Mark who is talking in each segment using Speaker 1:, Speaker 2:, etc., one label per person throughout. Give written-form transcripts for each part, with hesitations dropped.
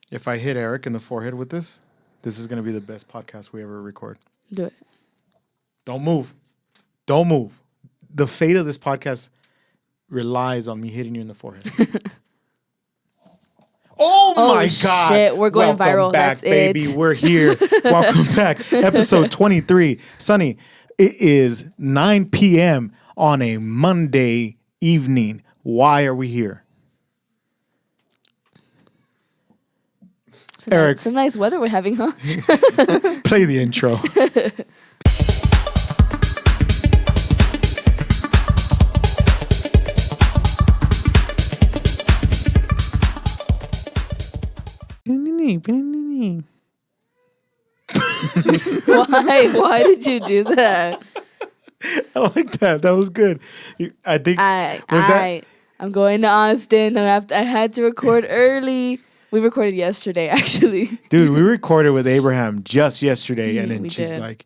Speaker 1: If I hit Eric in the forehead with this is going to be the best podcast we ever record.
Speaker 2: Do it.
Speaker 1: Don't move. Don't move. The fate of this podcast relies on me hitting you in the forehead. Oh my God.
Speaker 2: Shit, we're going
Speaker 1: Welcome
Speaker 2: viral.
Speaker 1: back,
Speaker 2: That's
Speaker 1: baby.
Speaker 2: it.
Speaker 1: We're here. Welcome back. Episode 23. Sonny, it is 9 p.m. on a Monday evening. Why are we here? Eric.
Speaker 2: Some nice weather we're having, huh?
Speaker 1: Play the intro.
Speaker 2: Why did you do that?
Speaker 1: I like that. That was good. I think
Speaker 2: I'm going to Austin. I had to record early. We recorded yesterday, actually.
Speaker 1: Dude, we recorded with Abraham just yesterday, and then she's
Speaker 2: did.
Speaker 1: like,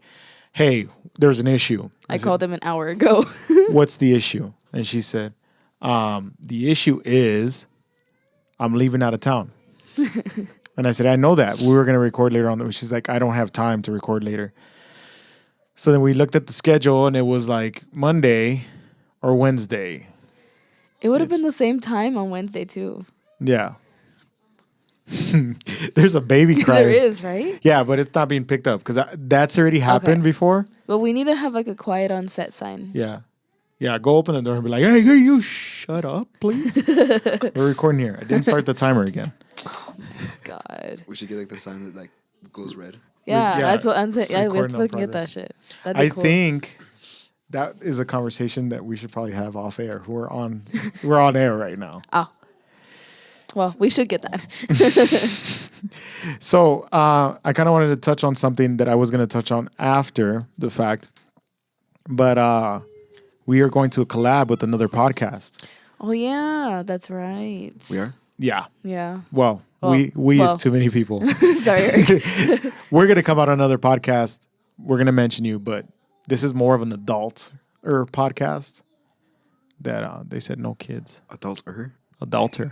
Speaker 1: "Hey, there's an issue."
Speaker 2: I called him an hour ago.
Speaker 1: What's the issue? And she said, "The issue is I'm leaving out of town." And I said, "I know that. We were going to record later on." She's like, "I don't have time to record later." So then we looked at the schedule, and it was like Monday or Wednesday.
Speaker 2: It would have been the same time on Wednesday, too.
Speaker 1: Yeah. There's a baby crying.
Speaker 2: There is, right?
Speaker 1: Yeah, but it's not being picked up because that's already happened before.
Speaker 2: But we need to have like a quiet on set sign.
Speaker 1: Yeah. Yeah, go open the door and be like, hey, you shut up, please. We're recording here. I didn't start the timer again.
Speaker 2: Oh, my God.
Speaker 3: We should get like the sign that like goes red.
Speaker 2: Yeah, that's what I'm saying. Yeah, we have
Speaker 1: Recording
Speaker 2: to
Speaker 1: on
Speaker 2: fucking get that
Speaker 1: progress.
Speaker 2: shit. That'd be cool.
Speaker 1: think that is a conversation that we should probably have off air. We're on air right now.
Speaker 2: Oh. Well, we should get that.
Speaker 1: So I kind of wanted to touch on something that I was going to touch on after the fact. But we are going to collab with another podcast.
Speaker 2: Oh, yeah, that's right.
Speaker 3: We are?
Speaker 1: Yeah.
Speaker 2: Yeah.
Speaker 1: Well, we is too many people.
Speaker 2: Sorry, Eric.
Speaker 1: We're going to come out on another podcast. We're going to mention you, but this is more of an adult podcast that they said no kids. Adulter.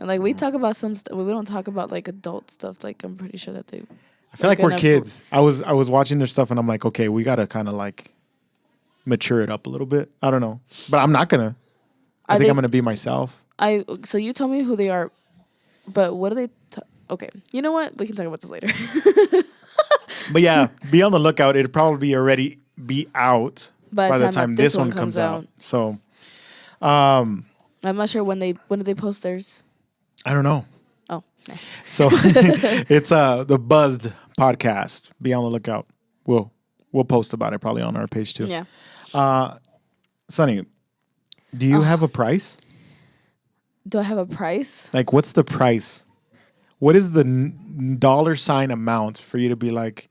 Speaker 2: And like we talk about some stuff. We don't talk about like adult stuff. Like I'm pretty sure that they.
Speaker 1: I feel like we're kids. I was watching their stuff and I'm like, okay, we got to kind of like mature it up a little bit. I don't know. But I'm not going to. I think I'm going to be myself.
Speaker 2: So you tell me who they are, but what do they... Okay. You know what? We can talk about this later.
Speaker 1: But yeah, be on the lookout. It'll probably already be out by the time this one comes out. So... I'm
Speaker 2: not sure when did they post theirs?
Speaker 1: I don't know.
Speaker 2: Oh, nice.
Speaker 1: So it's the Buzzed podcast. Be on the lookout. We'll post about it probably on our page too.
Speaker 2: Yeah.
Speaker 1: Sonny, do you have a price?
Speaker 2: Do I have a price?
Speaker 1: Like, what's the price? What is the dollar sign amount for you to be like,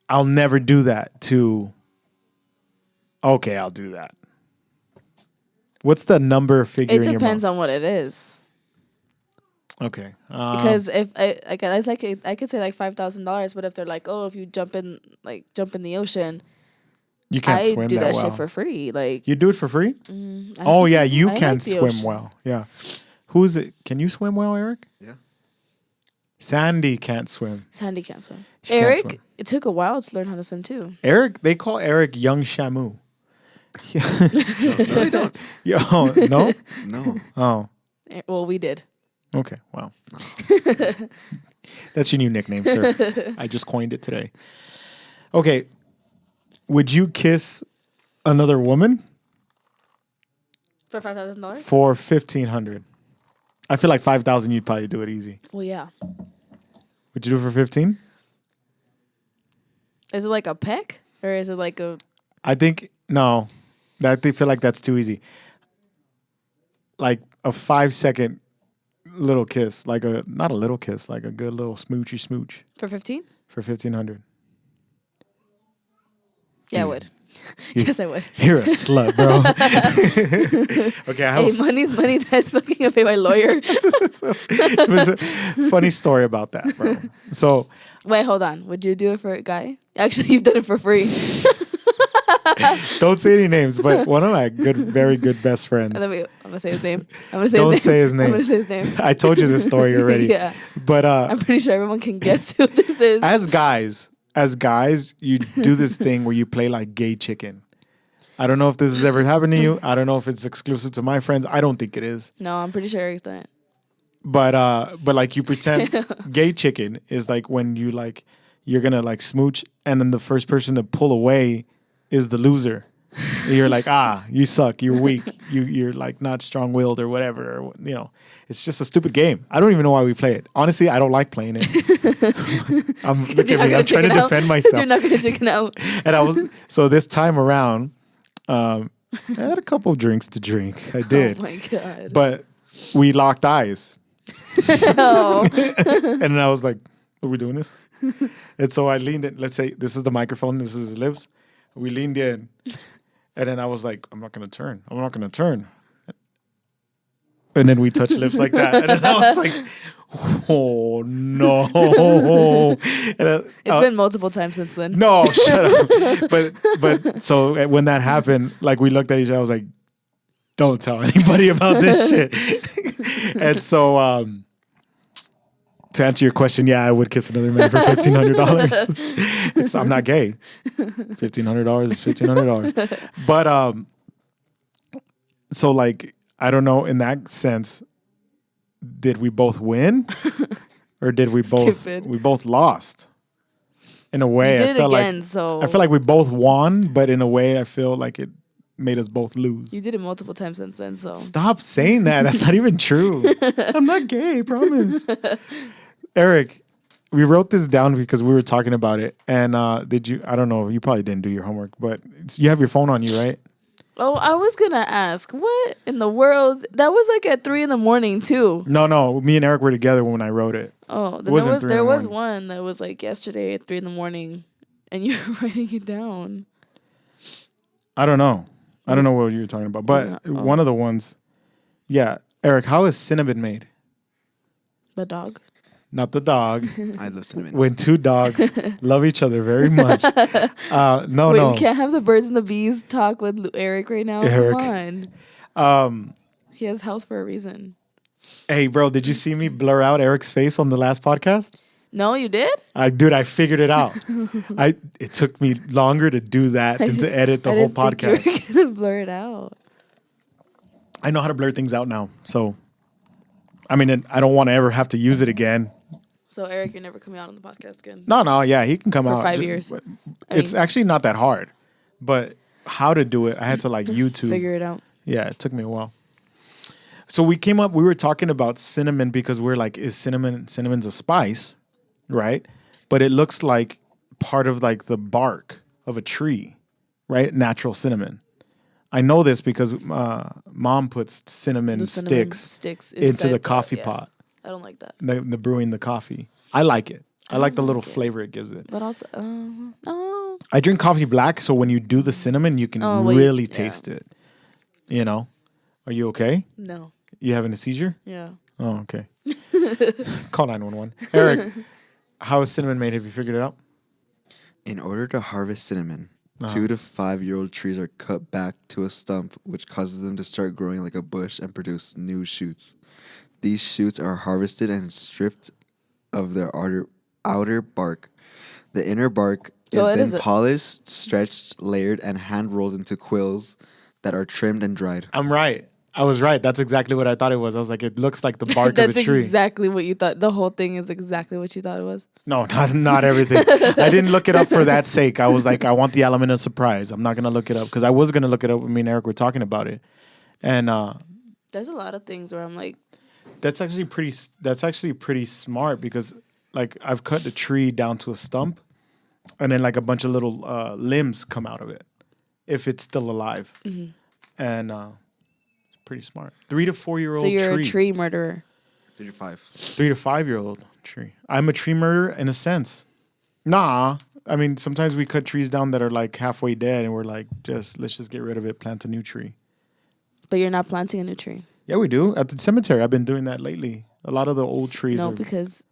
Speaker 1: I'll never do that to, okay, I'll do that. What's the number figure?
Speaker 2: It depends on what it is.
Speaker 1: Okay.
Speaker 2: Because if I could say like $5,000, but if they're like, oh, if you jump in the ocean,
Speaker 1: you can't swim
Speaker 2: do that
Speaker 1: well.
Speaker 2: shit for free. Like
Speaker 1: you do it for free? You can swim well. Yeah. Who is it? Can you swim well, Eric?
Speaker 3: Yeah.
Speaker 1: Sandy can't swim.
Speaker 2: Sandy can't swim.
Speaker 1: She can't
Speaker 2: Eric,
Speaker 1: swim.
Speaker 2: it took a while to learn how to swim too.
Speaker 1: Eric, they call Eric Young Shamu.
Speaker 3: No, they don't.
Speaker 1: Yo, no?
Speaker 3: No.
Speaker 1: Oh.
Speaker 2: Well, we did.
Speaker 1: Okay, wow. That's your new nickname, sir. I just coined it today. Okay, would you kiss another woman
Speaker 2: For $5,000?
Speaker 1: for $1,500? I feel like $5,000 you'd probably do it easy.
Speaker 2: Well, yeah.
Speaker 1: Would you do it for $15,000?
Speaker 2: Is it like a peck or is it like a?
Speaker 1: I think no. I feel like that's too easy. Like a 5-second little kiss, like not a little kiss, like a good little smoochy smooch
Speaker 2: For 15?
Speaker 1: for $1,500.
Speaker 2: Yeah, I would. Yes, I would.
Speaker 1: You're a slut, bro. Okay, I have
Speaker 2: money's money. That's fucking gonna pay my lawyer.
Speaker 1: it was a funny story about that, bro. So
Speaker 2: Wait, hold on. Would you do it for a guy? Actually, you've done it for free.
Speaker 1: Don't say any names, but one of my very good best friends.
Speaker 2: I'm gonna say his name. I'm gonna say
Speaker 1: Don't
Speaker 2: his name.
Speaker 1: say his name.
Speaker 2: I'm gonna say his name.
Speaker 1: I told you this story already.
Speaker 2: Yeah.
Speaker 1: But
Speaker 2: I'm pretty sure everyone can guess who this is.
Speaker 1: as guys, you do this thing where you play like gay chicken. I don't know if this has ever happened to you. I don't know if it's exclusive to my friends. I don't think it is.
Speaker 2: No, I'm pretty sure Eric's done it.
Speaker 1: But like you pretend gay chicken is like when you like you're gonna like smooch and then the first person to pull away is the loser. You're like, you suck, you're weak, you're like not strong willed or whatever, or, you know. It's just a stupid game. I don't even know why we play it. Honestly, I don't like playing it. Look at me, I'm trying to defend myself.
Speaker 2: You're not gonna chicken out.
Speaker 1: And so this time around, I had a couple of drinks to drink. I did.
Speaker 2: Oh my God.
Speaker 1: But we locked eyes.
Speaker 2: Oh.
Speaker 1: And then I was like, are we doing this? And so I leaned in. Let's say this is the microphone. This is his lips. We leaned in. And then I was like, I'm not going to turn. I'm not going to turn. And then we touched lips like that. And then I was like, oh, no. And
Speaker 2: It's been multiple times since then.
Speaker 1: no, shut up. But so when that happened, like we looked at each other. I was like, don't tell anybody about this shit. And so to answer your question, yeah, I would kiss another man for $1,500. I'm not gay. $1,500 is $1,500. But so like I don't know. In that sense, did we both win, or did we both lost? In a way,
Speaker 2: You did
Speaker 1: I felt
Speaker 2: it again,
Speaker 1: like
Speaker 2: so
Speaker 1: I feel like we both won, but in a way, I feel like it made us both lose.
Speaker 2: you did it multiple times since then. So
Speaker 1: Stop saying that. That's not even true. I'm not gay, I promise. Eric, we wrote this down because we were talking about it. And did you? I don't know. You probably didn't do your homework, but you have your phone on you, right?
Speaker 2: Oh, I was gonna ask, what in the world? That was like at 3 a.m. too.
Speaker 1: No. Me and Eric were together when I wrote it.
Speaker 2: Oh, then
Speaker 1: wasn't 3 in
Speaker 2: there
Speaker 1: the
Speaker 2: was
Speaker 1: morning.
Speaker 2: one that was like yesterday at 3 a.m. and you were writing it down.
Speaker 1: I don't know. I don't know what you were talking about, but one of the ones. Yeah, Eric, how is cinnamon made?
Speaker 2: The dog.
Speaker 1: Not the dog.
Speaker 3: I love cinnamon.
Speaker 1: When two dogs love each other very much. No.
Speaker 2: Wait, we can't have the birds and the bees talk with Eric right now.
Speaker 1: Eric.
Speaker 2: Come on. He has health for a reason.
Speaker 1: Hey, bro, did you see me blur out Eric's face on the last podcast?
Speaker 2: No, you did?
Speaker 1: I figured it out. It took me longer to do that than to edit the
Speaker 2: I
Speaker 1: whole
Speaker 2: didn't think
Speaker 1: podcast.
Speaker 2: you were gonna blur it out.
Speaker 1: I know how to blur things out now. So, I mean, I don't want to ever have to use it again.
Speaker 2: So Eric, you're never coming out on the podcast again.
Speaker 1: No, yeah, he can come
Speaker 2: For
Speaker 1: out.
Speaker 2: 5 years.
Speaker 1: It's actually not that hard. But how to do it, I had to like YouTube.
Speaker 2: Figure it out.
Speaker 1: Yeah, it took me a while. So we were talking about cinnamon because we're like, cinnamon's a spice, right? But it looks like part of like the bark of a tree, right? Natural cinnamon. I know this because mom puts cinnamon sticks into
Speaker 2: inside
Speaker 1: the coffee pot.
Speaker 2: I don't like that.
Speaker 1: The brewing the coffee. I like it. I like the little flavor it gives it.
Speaker 2: But also, no.
Speaker 1: I drink coffee black, so when you do the cinnamon, you can really taste it. You know? Are you okay?
Speaker 2: No.
Speaker 1: You having a seizure?
Speaker 2: Yeah.
Speaker 1: Oh, okay. Call 911. Eric, how is cinnamon made? Have you figured it out?
Speaker 3: In order to harvest cinnamon, 2 to 5 year old trees are cut back to a stump, which causes them to start growing like a bush and produce new shoots. These shoots are harvested and stripped of their outer bark. The inner bark is then polished, stretched, layered, and hand rolled into quills that are trimmed and dried.
Speaker 1: I'm right. I was right. That's exactly what I thought it was. I was like, it looks like the bark of a tree.
Speaker 2: That's exactly what you thought. The whole thing is exactly what you thought it was.
Speaker 1: No, not everything. I didn't look it up for that sake. I was like, I want the element of surprise. I'm not going to look it up because I was going to look it up when me and Eric were talking about it. And
Speaker 2: there's a lot of things where I'm like,
Speaker 1: that's actually pretty smart because like I've cut the tree down to a stump and then like a bunch of little limbs come out of it if it's still alive. Mm-hmm. And it's pretty smart. 3 to 4 year old tree.
Speaker 2: So you're a tree murderer.
Speaker 3: 3 to 5.
Speaker 1: 3 to 5 year old tree. I'm a tree murderer in a sense. Nah. I mean, sometimes we cut trees down that are like halfway dead and we're like, let's just get rid of it, plant a new tree.
Speaker 2: But you're not planting a new tree.
Speaker 1: Yeah, we do. At the cemetery, I've been doing that lately. A lot of the old trees
Speaker 2: No,
Speaker 1: are...
Speaker 2: because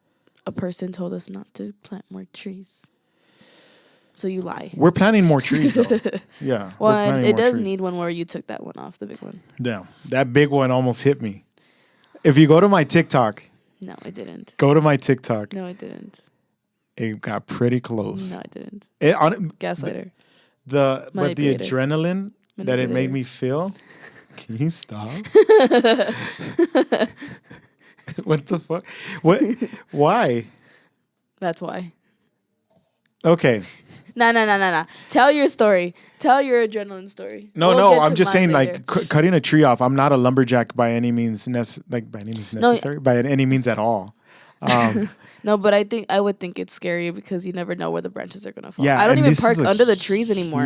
Speaker 2: a person told us not to plant more trees. So you lie.
Speaker 1: We're planting more trees, though. Yeah. we're
Speaker 2: Well,
Speaker 1: planting
Speaker 2: it
Speaker 1: more
Speaker 2: does
Speaker 1: trees.
Speaker 2: need one where you took that one off, the big one.
Speaker 1: Yeah. That big one almost hit me. If you go to my TikTok,
Speaker 2: No, I didn't.
Speaker 1: go to my TikTok.
Speaker 2: No, I didn't.
Speaker 1: It got pretty close.
Speaker 2: No, I didn't. Gaslighter.
Speaker 1: But the
Speaker 2: Manipulator.
Speaker 1: adrenaline that it made
Speaker 2: Manipulator.
Speaker 1: me feel. Can you stop? What the fuck? What? Why?
Speaker 2: That's why.
Speaker 1: Okay.
Speaker 2: Nah. Tell your story. Tell your adrenaline story.
Speaker 1: No,
Speaker 2: We'll
Speaker 1: no.
Speaker 2: get
Speaker 1: I'm
Speaker 2: to
Speaker 1: just
Speaker 2: mine
Speaker 1: saying,
Speaker 2: later.
Speaker 1: like, cutting a tree off. I'm not a lumberjack by any means. Necessary. By any means at all.
Speaker 2: No, but I would think it's scary because you never know where the branches are gonna fall.
Speaker 1: Yeah,
Speaker 2: I don't
Speaker 1: and
Speaker 2: even
Speaker 1: this
Speaker 2: park
Speaker 1: is a
Speaker 2: under the trees anymore.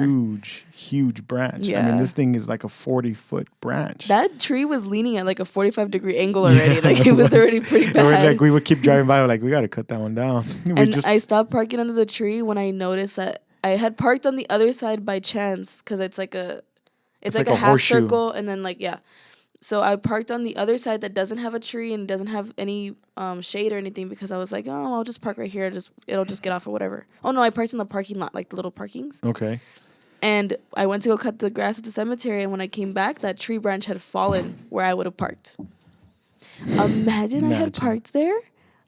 Speaker 1: Huge branch. I
Speaker 2: Yeah.
Speaker 1: mean, this thing is like a 40-foot branch.
Speaker 2: That tree was leaning at like a 45-degree angle already. Like it was already pretty
Speaker 1: And we're
Speaker 2: bad.
Speaker 1: like, we would keep driving by. We're like, we got to cut that one down.
Speaker 2: I stopped parking under the tree when I noticed that I had parked on the other side by chance because it's like a
Speaker 1: like a
Speaker 2: half
Speaker 1: horseshoe.
Speaker 2: circle and then So I parked on the other side that doesn't have a tree and doesn't have any shade or anything because I was like, oh, I'll just park right here. It'll just get off or whatever. Oh no, I parked in the parking lot, like the little parkings.
Speaker 1: Okay.
Speaker 2: And I went to go cut the grass at the cemetery, and when I came back, that tree branch had fallen where I would have parked. Imagine I had parked there.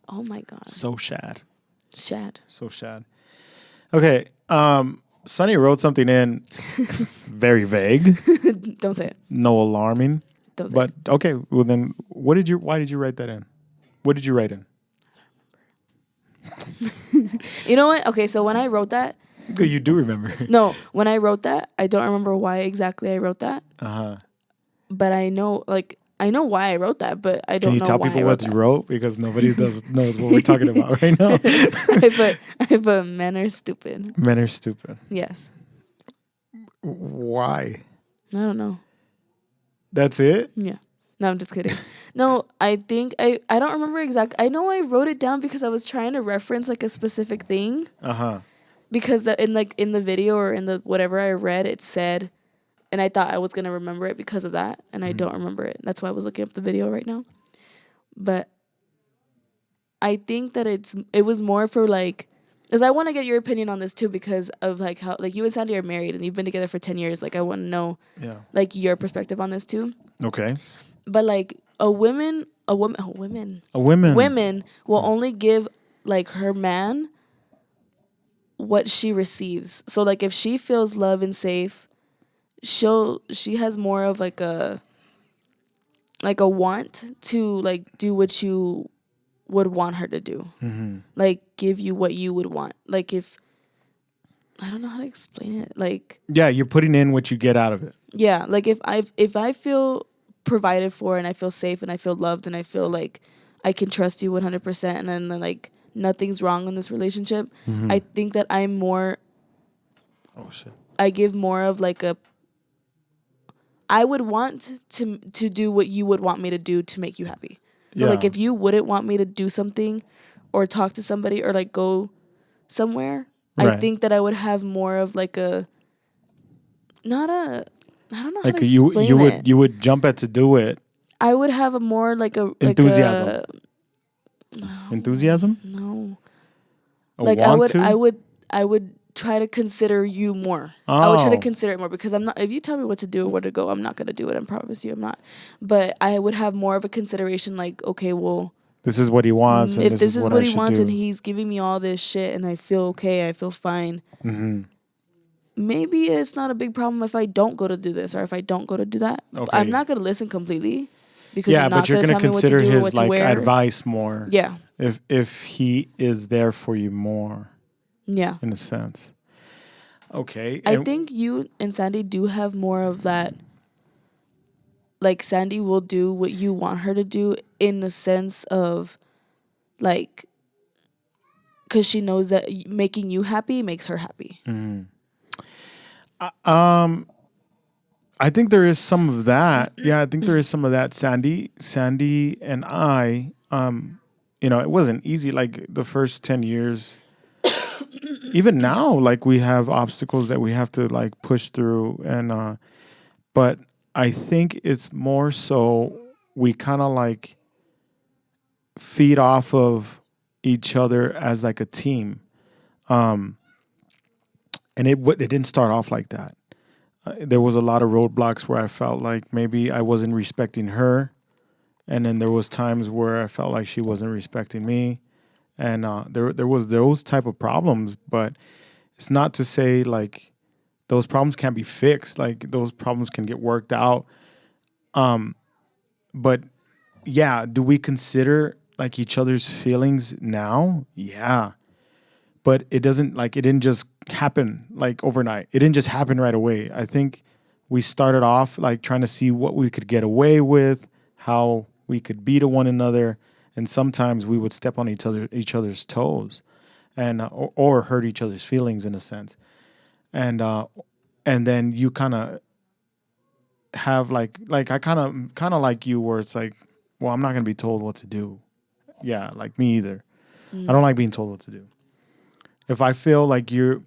Speaker 2: Oh my god.
Speaker 1: So sad.
Speaker 2: Shad.
Speaker 1: So sad. Okay. Sonny wrote something in very vague.
Speaker 2: Don't say it.
Speaker 1: No alarming.
Speaker 2: Don't say
Speaker 1: But
Speaker 2: it.
Speaker 1: okay, well then why did you write that in? What did you write in?
Speaker 2: You know what? Okay, so when I wrote that,
Speaker 1: You do remember.
Speaker 2: no, when I wrote that, I don't remember why exactly I wrote that.
Speaker 1: Uh-huh.
Speaker 2: But I know why I wrote that, but I don't
Speaker 1: Can you
Speaker 2: know
Speaker 1: tell
Speaker 2: why
Speaker 1: people
Speaker 2: I wrote
Speaker 1: what
Speaker 2: that.
Speaker 1: you wrote? Because nobody knows what we're talking about right now.
Speaker 2: I put men are stupid.
Speaker 1: Men are stupid.
Speaker 2: Yes.
Speaker 1: Why?
Speaker 2: I don't know.
Speaker 1: That's it?
Speaker 2: Yeah. No, I'm just kidding. No, I think I don't remember exact. I know I wrote it down because I was trying to reference like a specific thing.
Speaker 1: Uh-huh.
Speaker 2: Because in the video or in the whatever I read, it said, and I thought I was gonna remember it because of that, and I don't remember it. That's why I was looking up the video right now. But I think that it was more for like, because I want to get your opinion on this too, because of like how like you and Sandy are married and you've been together for 10 years. Like I want to know like your perspective on this too.
Speaker 1: Okay.
Speaker 2: But like women will only give like her man what she receives. So like if she feels love and safe, she has more of like a want to like do what you would want her to do. Mm-hmm. Like give you what you would want. Like if I don't know how to explain it. Like
Speaker 1: yeah, you're putting in what you get out of it.
Speaker 2: Yeah, like if I feel provided for and I feel safe and I feel loved and I feel like I can trust you 100% and then like nothing's wrong in this relationship, I think that I'm more.
Speaker 1: Oh shit!
Speaker 2: I give more of like a. I would want to do what you would want me to do to make you happy. So like if you wouldn't want me to do something, or talk to somebody or like go somewhere, right. I think that I would have more of like a. Not a. I don't know how to explain it.
Speaker 1: You would jump at to do it.
Speaker 2: I would have a more like a
Speaker 1: enthusiasm.
Speaker 2: Enthusiasm? No. Like I would try to consider you more. Oh. I would try to consider it more because I'm not. If you tell me what to do or where to go, I'm not gonna do it. I promise you, I'm not. But I would have more of a consideration. Like, okay, well,
Speaker 1: this is what he wants.
Speaker 2: If this is what he wants, and he's giving me all this shit, and I feel okay, I feel fine. Mm-hmm. Maybe it's not a big problem if I don't go to do this or if I don't go to do that. Okay. I'm not going to listen completely because you're not going to consider his like
Speaker 1: advice more.
Speaker 2: Yeah.
Speaker 1: If he is there for you more.
Speaker 2: Yeah.
Speaker 1: In a sense. Okay.
Speaker 2: I think you and Sandy do have more of that. Like Sandy will do what you want her to do in the sense of like, because she knows that making you happy makes her happy. Mm-hmm.
Speaker 1: I think there is some of that. Yeah, I think there is some of that. Sandy and I, it wasn't easy. Like the first 10 years, even now, like we have obstacles that we have to like push through. And, but I think it's more so we kind of like feed off of each other as like a team. And it didn't start off like that. There was a lot of roadblocks where I felt like maybe I wasn't respecting her, and then there was times where I felt like she wasn't respecting me, and there was those type of problems. But it's not to say like those problems can't be fixed. Like those problems can get worked out. But yeah, do we consider like each other's feelings now? Yeah. But it didn't just happen like overnight. It didn't just happen right away. I think we started off like trying to see what we could get away with, how we could be to one another, and sometimes we would step on each other's toes, and or hurt each other's feelings in a sense, and then you kind of have like I kind of like you, where it's like, well, I'm not gonna be told what to do. Yeah, like me either. I don't like being told what to do. If I feel like you're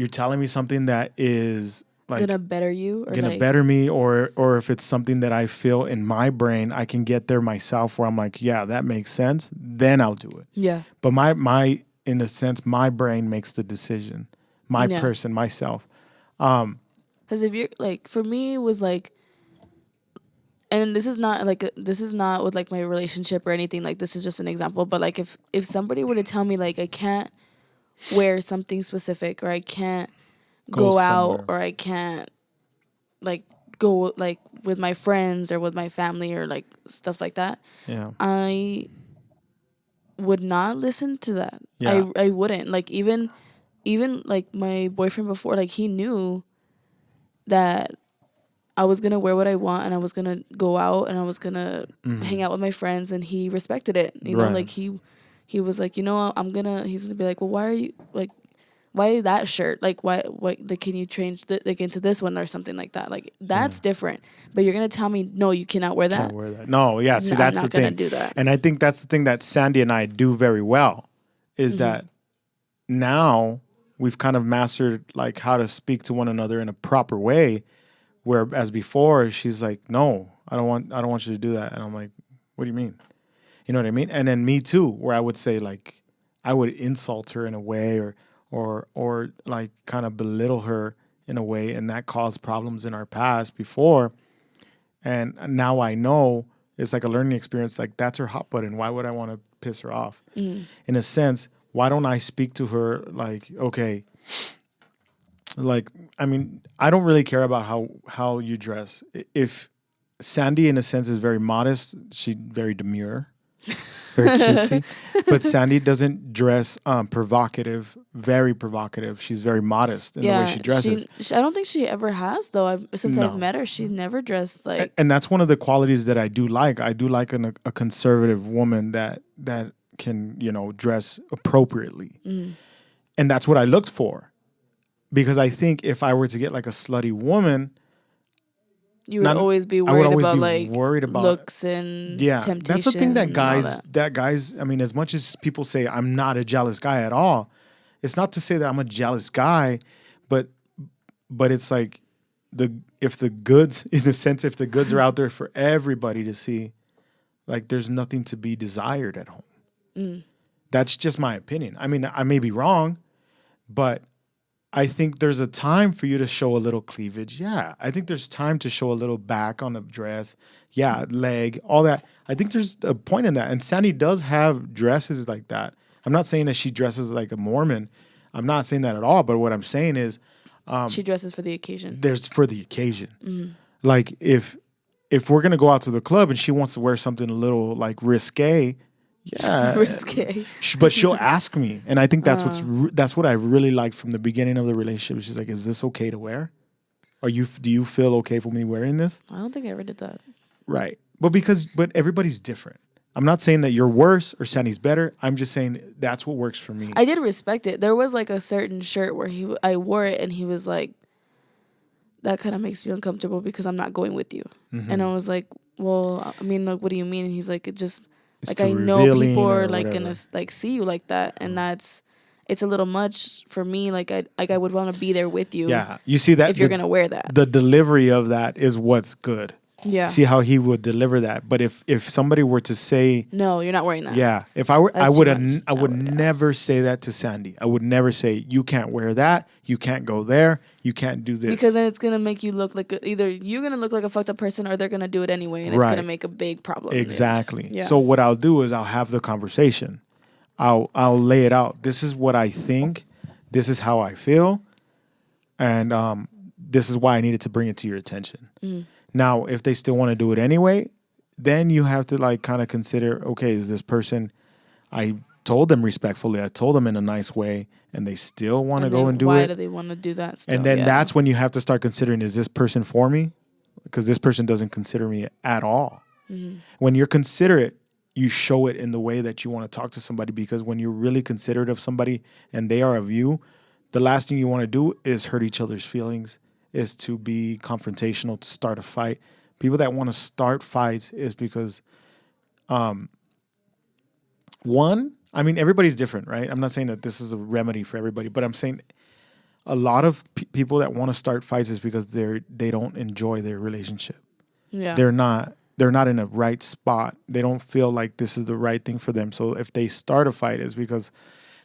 Speaker 1: telling me something that is like
Speaker 2: gonna better you, or
Speaker 1: gonna better me, or if it's something that I feel in my brain I can get there myself, where I'm like, yeah, that makes sense, then I'll do it.
Speaker 2: Yeah.
Speaker 1: But my in a sense, my brain makes the decision. My person, myself.
Speaker 2: Because if you're like, for me, it was like, and this is not with like my relationship or anything. Like this is just an example. But like if somebody were to tell me like I can't wear something specific, or I can't go out, or I can't like go like with my friends or with my family or like stuff like that, I would not listen to that. I wouldn't. Like even like my boyfriend before, like he knew that I was gonna wear what I want, and I was gonna go out, and I was gonna hang out with my friends, and he respected it. You know, like he was like, you know, he's gonna be like, well, why are you like, why that shirt? Like, why like, can you change like into this one or something like that? Like that's different. But you're gonna tell me, no, you cannot wear that.
Speaker 1: Can't wear that. No, yeah. See,
Speaker 2: No,
Speaker 1: that's
Speaker 2: I'm not
Speaker 1: the thing.
Speaker 2: gonna do that.
Speaker 1: And I think that's the thing that Sandy and I do very well, is that now we've kind of mastered like how to speak to one another in a proper way. Whereas before, she's like, no, I don't want you to do that. And I'm like, what do you mean? You know what I mean? And then me too, where I would say like, I would insult her in a way, or like kind of belittle her in a way, and that caused problems in our past before. And now I know it's like a learning experience. Like that's her hot button. Why would I want to piss her off? In a sense, why don't I speak to her like, okay, like, I mean, I don't really care about how you dress. If Sandy, in a sense, is very modest, she's very demure, very cutesy. But Sandy doesn't dress provocative, very provocative. She's very modest in the way she dresses.
Speaker 2: I don't think she ever has, though. Since I've met her, she's never dressed like...
Speaker 1: And that's one of the qualities that I do like. I do like a conservative woman that can, you know, dress appropriately. And that's what I looked for. Because I think if I were to get like a slutty woman,
Speaker 2: you would always be worried about looks and temptation.
Speaker 1: That's the thing that guys, I mean, as much as people say I'm not a jealous guy at all, it's not to say that I'm a jealous guy, but it's like if the goods are out there for everybody to see, like there's nothing to be desired at home. That's just my opinion. I mean, I may be wrong, but I think there's a time for you to show a little cleavage. Yeah. I think there's time to show a little back on the dress. Yeah, leg, all that. I think there's a point in that. And Sandy does have dresses like that. I'm not saying that she dresses like a Mormon. I'm not saying that at all. But what I'm saying is...
Speaker 2: she dresses for the occasion.
Speaker 1: There's for the occasion. Like if we're going to go out to the club and she wants to wear something a little like risque... Yeah,
Speaker 2: risque.
Speaker 1: But she'll ask me, and I think that's what I really liked from the beginning of the relationship. She's like, "Is this okay to wear? Do you feel okay for me wearing this?"
Speaker 2: I don't think I ever did that.
Speaker 1: Right, but everybody's different. I'm not saying that you're worse or Sandy's better. I'm just saying that's what works for me.
Speaker 2: I did respect it. There was like a certain shirt where I wore it, and he was like, "That kind of makes me uncomfortable because I'm not going with you." And I was like, "Well, I mean, like, what do you mean?" And he's like, "It just." Like I know people are like gonna like see you like that, and it's a little much for me. Like I would want to be there with you.
Speaker 1: Yeah, you see that
Speaker 2: if you're gonna wear that.
Speaker 1: The delivery of that is what's good.
Speaker 2: Yeah.
Speaker 1: See how he would deliver that. But if somebody were to say,
Speaker 2: no, you're not wearing that.
Speaker 1: yeah, if I were,
Speaker 2: That's
Speaker 1: I would
Speaker 2: too much.
Speaker 1: I would
Speaker 2: No, yeah.
Speaker 1: never say that to Sandy. I would never say, you can't wear that, you can't go there, you can't do this.
Speaker 2: Because then it's gonna make you look like either you're gonna look like a fucked up person, or they're gonna do it anyway, and it's
Speaker 1: Right.
Speaker 2: gonna make a big problem.
Speaker 1: Exactly.
Speaker 2: Yeah.
Speaker 1: So what I'll do is I'll have the conversation. I'll lay it out. This is what I think. This is how I feel, and this is why I needed to bring it to your attention. Now, if they still want to do it anyway, then you have to like kind of consider, okay, is this person? I told them respectfully. I told them in a nice way, and they still want to go and do
Speaker 2: why
Speaker 1: it.
Speaker 2: do they want to do that still?
Speaker 1: And then
Speaker 2: Yeah.
Speaker 1: that's when you have to start considering, is this person for me? Because this person doesn't consider me at all. When you're considerate, you show it in the way that you want to talk to somebody, because when you're really considerate of somebody and they are of you, the last thing you want to do is hurt each other's feelings, is to be confrontational, to start a fight. People that want to start fights is because, everybody's different, right? I'm not saying that this is a remedy for everybody, but I'm saying a lot of people that want to start fights is because they don't enjoy their relationship.
Speaker 2: Yeah.
Speaker 1: They're not in a right spot. They don't feel like this is the right thing for them. So if they start a fight, it's because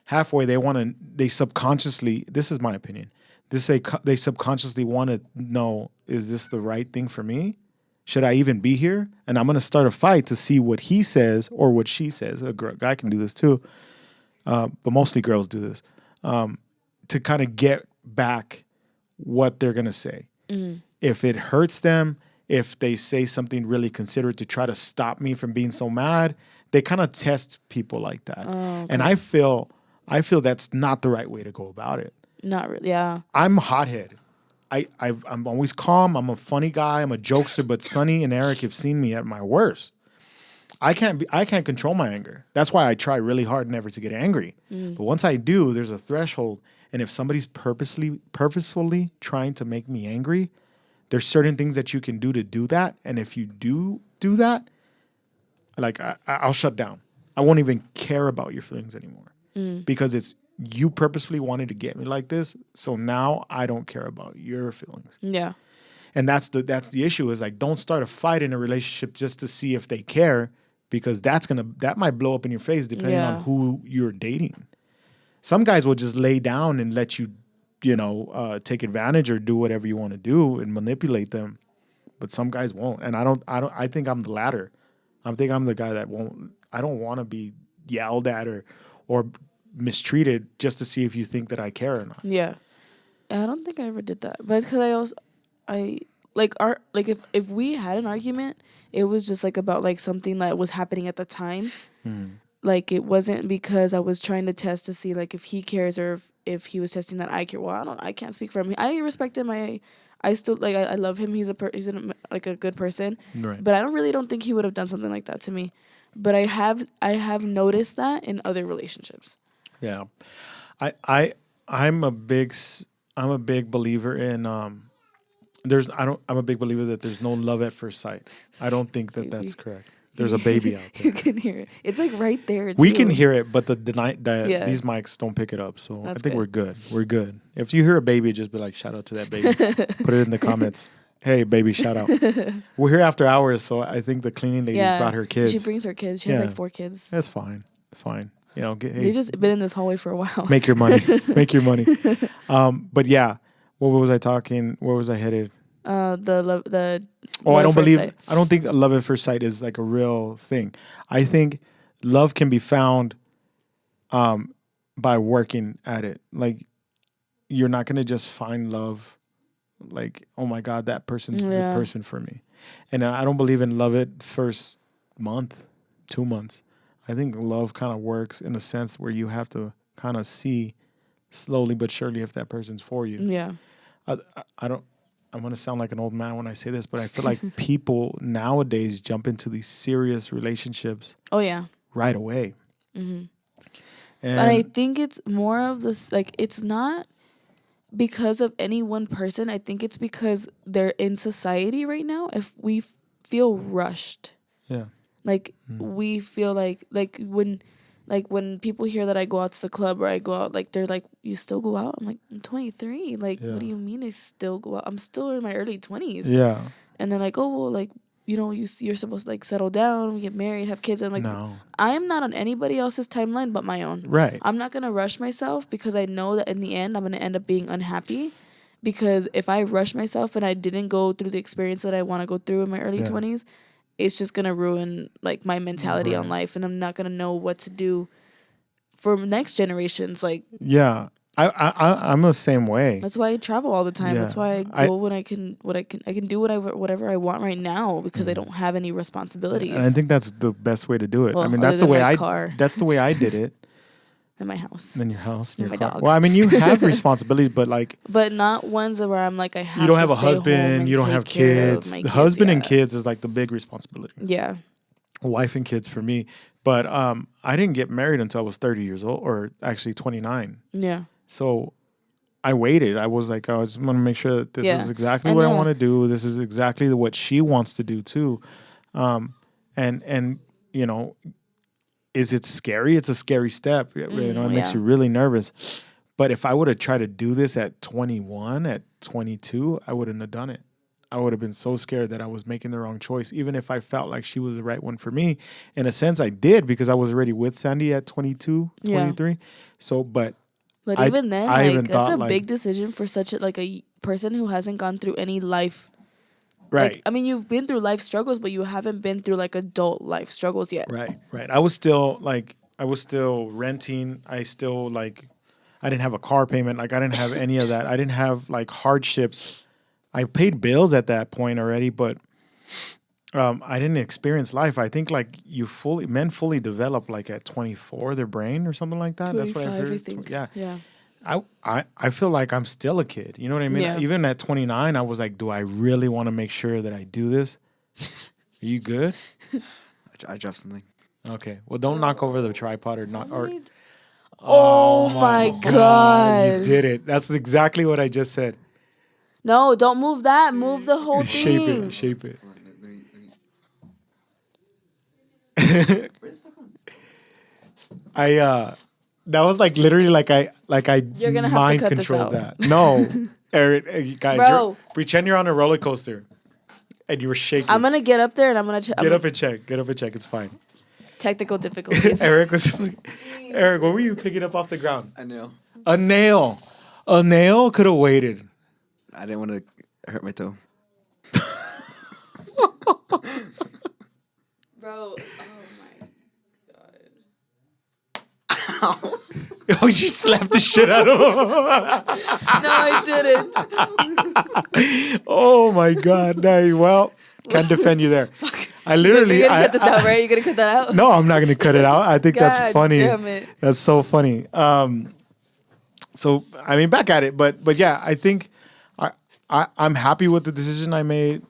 Speaker 1: halfway they subconsciously, this is my opinion, they subconsciously want to know, is this the right thing for me? Should I even be here? And I'm going to start a fight to see what he says or what she says. A guy can do this too, but mostly girls do this, to kind of get back what they're going to say. If it hurts them, if they say something really considerate to try to stop me from being so mad, they kind of test people like that.
Speaker 2: Oh, okay.
Speaker 1: And I feel that's not the right way to go about it.
Speaker 2: Not really. Yeah.
Speaker 1: I'm a hothead. I'm always calm. I'm a funny guy. I'm a jokester. But Sonny and Eric have seen me at my worst. I can't control my anger. That's why I try really hard never to get angry. But once I do, there's a threshold. And if somebody's purposefully trying to make me angry, there's certain things that you can do to do that. And if you do that, like I'll shut down. I won't even care about your feelings anymore, because it's you purposefully wanted to get me like this. So now I don't care about your feelings.
Speaker 2: Yeah.
Speaker 1: And that's the issue, is like, don't start a fight in a relationship just to see if they care, because that might blow up in your face depending on who you're dating. Some guys will just lay down and let you, take advantage or do whatever you want to do and manipulate them. But some guys won't. And I think I'm the latter. I think I'm the guy that won't. I don't want to be yelled at or mistreated just to see if you think that I care or not.
Speaker 2: Yeah. I don't think I ever did that. But it's because if we had an argument, it was just like about like something that was happening at the time. Like it wasn't because I was trying to test to see like if he cares or if he was testing that I care. Well, I can't speak for him. I respect him. I still like I love him. He's a good person.
Speaker 1: Right.
Speaker 2: But I don't think he would have done something like that to me. But I have noticed that in other relationships. Yeah.
Speaker 1: I'm a big believer in I'm a big believer that there's no love at first sight. I don't think that that's correct. There's a baby out there.
Speaker 2: You can hear it. It's like right there.
Speaker 1: We can hear it, but these mics don't pick it up. So
Speaker 2: That's
Speaker 1: I think
Speaker 2: good.
Speaker 1: we're good. We're good. If you hear a baby, just be like, shout out to that baby. Put it in the comments. Hey, baby, shout out. We're here after hours, so I think the cleaning lady brought her kids.
Speaker 2: She brings her kids. She has like 4 kids.
Speaker 1: That's fine. It's fine.
Speaker 2: They've just been in this hallway for a while.
Speaker 1: Make your money. Make your money. But yeah, what was I talking? Where was I headed? I don't think love at first sight is like a real thing. I think love can be found by working at it. Like, you're not going to just find love like, oh my God, that person's the person for me. And I don't believe in love at first month, 2 months. I think love kind of works in a sense where you have to kind of see slowly but surely if that person's for you. Yeah. I'm going to sound like an old man when I say this, but I feel like people nowadays jump into these serious relationships. Oh, yeah. Right away. Mm-hmm. But
Speaker 2: I think it's more of this, like, it's not because of any one person. I think it's because they're in society right now. If we feel rushed. Yeah. Like, we feel like when people hear that I go out to the club or I go out, like, they're like, you still go out? I'm like, I'm 23. Like, what do you mean I still go out? I'm still in my early 20s. Yeah. And they're like, oh, well, like, you're supposed to like settle down, get married, have kids. I'm like,
Speaker 1: No.
Speaker 2: I am not on anybody else's timeline but my own.
Speaker 1: Right.
Speaker 2: I'm not gonna rush myself because I know that in the end I'm gonna end up being unhappy. Because if I rush myself and I didn't go through the experience that I want to go through in my early 20s, it's just gonna ruin like my mentality on life, and I'm not gonna know what to do for next generations. Like,
Speaker 1: yeah, I'm the same way.
Speaker 2: that's why I travel all the time.
Speaker 1: Yeah.
Speaker 2: That's why I go when I can do whatever I want right now because I don't have any responsibilities.
Speaker 1: And I think that's the best way to do it.
Speaker 2: Well,
Speaker 1: I mean,
Speaker 2: other
Speaker 1: that's the
Speaker 2: than
Speaker 1: way
Speaker 2: my
Speaker 1: I
Speaker 2: car.
Speaker 1: that's the way I did it.
Speaker 2: In my house.
Speaker 1: In your house, in
Speaker 2: And
Speaker 1: your
Speaker 2: my
Speaker 1: car.
Speaker 2: dog.
Speaker 1: Well, I mean, you have responsibilities, but like,
Speaker 2: but not ones where I'm like I have.
Speaker 1: you don't
Speaker 2: to
Speaker 1: have a
Speaker 2: stay home
Speaker 1: husband,
Speaker 2: and
Speaker 1: you don't
Speaker 2: take
Speaker 1: have
Speaker 2: care of
Speaker 1: kids.
Speaker 2: my
Speaker 1: The
Speaker 2: kids,
Speaker 1: husband and
Speaker 2: yeah.
Speaker 1: kids is like the big responsibility.
Speaker 2: Yeah.
Speaker 1: Wife and kids for me. But I didn't get married until I was 30 years old, or actually 29.
Speaker 2: Yeah.
Speaker 1: So I waited. I was like, I just want to make sure that this is exactly what I want to do. This is exactly what she wants to do too. And you know, is it scary? It's a scary step. You know, it makes you really nervous. But if I would have tried to do this at 21, at 22, I wouldn't have done it. I would have been so scared that I was making the wrong choice, even if I felt like she was the right one for me. In a sense, I did because I was already with Sandy at 22, 23. So, but
Speaker 2: even then,
Speaker 1: I
Speaker 2: like
Speaker 1: even
Speaker 2: that's
Speaker 1: thought,
Speaker 2: a
Speaker 1: like,
Speaker 2: big decision for such a person who hasn't gone through any life.
Speaker 1: right.
Speaker 2: Like, I mean, you've been through life struggles, but you haven't been through like adult life struggles yet.
Speaker 1: Right. I was still renting. I didn't have a car payment. Like, I didn't have any of that. I didn't have like hardships. I paid bills at that point already, but I didn't experience life. I think like men fully develop like at 24, their brain or something like that. That's what I heard.
Speaker 2: I think.
Speaker 1: Yeah.
Speaker 2: Yeah.
Speaker 1: I feel like I'm still a kid. You know what I mean?
Speaker 2: Yeah.
Speaker 1: Even at 29, I was like, do I really want to make sure that I do this? Are you good?
Speaker 3: I dropped something.
Speaker 1: Okay. Well, don't knock over the tripod or not. Or
Speaker 2: Oh my God.
Speaker 1: you did it. That's exactly what I just said.
Speaker 2: No, don't move that. Move the whole thing.
Speaker 1: Shape it. That was like literally like I
Speaker 2: You're gonna have to
Speaker 1: mind
Speaker 2: cut this
Speaker 1: controlled
Speaker 2: out.
Speaker 1: that. No, Eric, guys,
Speaker 2: Bro.
Speaker 1: pretend you're on a roller coaster and you were shaking.
Speaker 2: I'm gonna get up there and I'm gonna
Speaker 1: Get up and check. It's fine.
Speaker 2: technical difficulties.
Speaker 1: Eric, what were you picking up off the ground?
Speaker 3: A nail.
Speaker 1: A nail. A nail could have waited.
Speaker 3: I didn't want to hurt my toe.
Speaker 2: Bro,
Speaker 1: Oh, she slapped the shit out of him.
Speaker 2: no, I didn't.
Speaker 1: Oh my God. No, well, can't defend you there. I
Speaker 2: You're
Speaker 1: literally.
Speaker 2: gonna cut this out, right? You're gonna cut that out?
Speaker 1: No, I'm not gonna cut it out. I think that's
Speaker 2: God
Speaker 1: funny.
Speaker 2: damn it.
Speaker 1: That's so funny. So I mean, back at it, but yeah, I think I'm happy with the decision I made.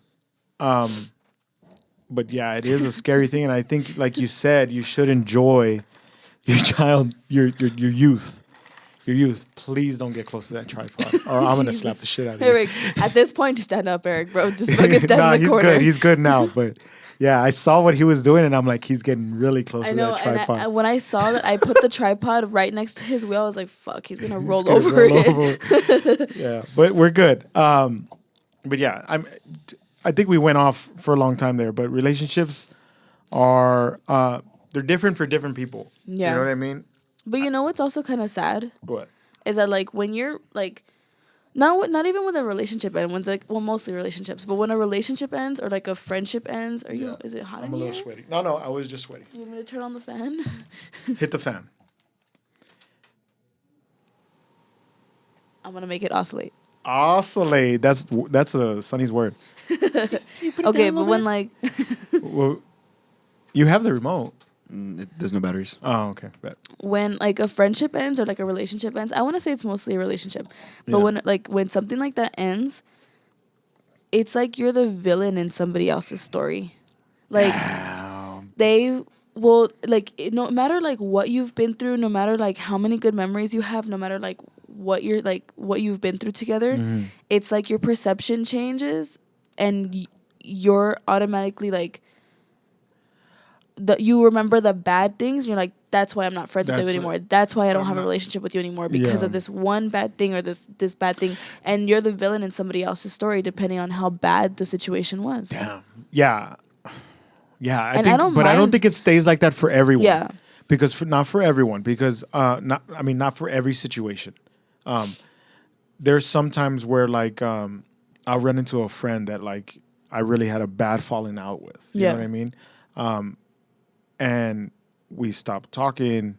Speaker 1: But yeah, it is a scary thing, and I think, like you said, you should enjoy your child, your youth. Your youth. Please don't get close to that tripod, or I'm gonna slap the shit out of you.
Speaker 2: Eric, at this point, just stand up, Eric, bro. Just fucking stand
Speaker 1: Nah,
Speaker 2: in the
Speaker 1: he's
Speaker 2: corner.
Speaker 1: good. He's good now, but. Yeah, I saw what he was doing, and I'm like, he's getting really close
Speaker 2: I
Speaker 1: to
Speaker 2: know,
Speaker 1: that tripod.
Speaker 2: and when I saw that I put the tripod right next to his wheel, I was like, fuck, he's gonna roll
Speaker 1: He's gonna
Speaker 2: over
Speaker 1: roll
Speaker 2: it.
Speaker 1: over. Yeah, but we're good. But yeah, I think we went off for a long time there. But relationships are they're different for different people.
Speaker 2: Yeah.
Speaker 1: You know what I mean?
Speaker 2: But you know what's also kind of sad
Speaker 1: What?
Speaker 2: is that like when you're like, not even when a relationship ends, when it's like, well, mostly relationships, but when a relationship ends or like a friendship ends, is it hot
Speaker 1: I'm
Speaker 2: in
Speaker 1: a little
Speaker 2: here?
Speaker 1: sweaty. No, I was just sweaty.
Speaker 2: You want me to turn on the fan?
Speaker 1: Hit the fan.
Speaker 2: I'm gonna make it oscillate.
Speaker 1: Oscillate. That's a Sonny's word.
Speaker 2: Okay, but when like
Speaker 1: Well, you have the remote.
Speaker 3: There's no batteries.
Speaker 1: Oh, okay. Bet.
Speaker 2: when like a friendship ends or like a relationship ends, I want to say it's mostly a relationship, but
Speaker 1: Yeah.
Speaker 2: when something like that ends, it's like you're the villain in somebody else's story. Like they will no matter like what you've been through, no matter like how many good memories you have, no matter like what you've been through together, it's like your perception changes and you're automatically like you remember the bad things and you're like, that's why I'm not friends with you
Speaker 1: That's
Speaker 2: anymore. That's why I don't have a relationship with you anymore because of this one bad thing or this bad thing. And you're the villain in somebody else's story depending on how bad the situation was.
Speaker 1: Damn. Yeah. Yeah, I
Speaker 2: And
Speaker 1: think,
Speaker 2: I don't
Speaker 1: but I don't
Speaker 2: mind-
Speaker 1: think it stays like that for everyone.
Speaker 2: Yeah.
Speaker 1: Because not for everyone. Because not for every situation. There's sometimes where like I'll run into a friend that like I really had a bad falling out with. You know
Speaker 2: Yeah.
Speaker 1: what I mean? And we stopped talking.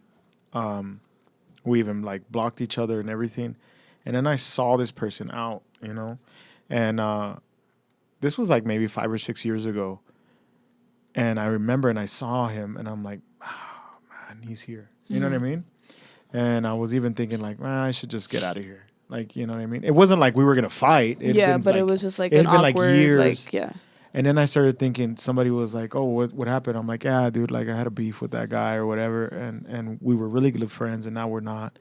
Speaker 1: We even like blocked each other and everything. And then I saw this person out, you know, and this was like maybe 5 or 6 years ago. And I remember, and I saw him, and I'm like, oh, man, he's here. You know what I mean? And I was even thinking like, man, I should just get out of here. Like, you know what I mean? It wasn't like we were gonna fight. It
Speaker 2: Yeah,
Speaker 1: been,
Speaker 2: but it
Speaker 1: like-
Speaker 2: was just like
Speaker 1: it
Speaker 2: an
Speaker 1: had been, like,
Speaker 2: awkward,
Speaker 1: years.
Speaker 2: like, yeah.
Speaker 1: And then I started thinking, somebody was like, oh, what happened? I'm like, yeah, dude, like I had a beef with that guy or whatever. And we were really good friends, and now we're not.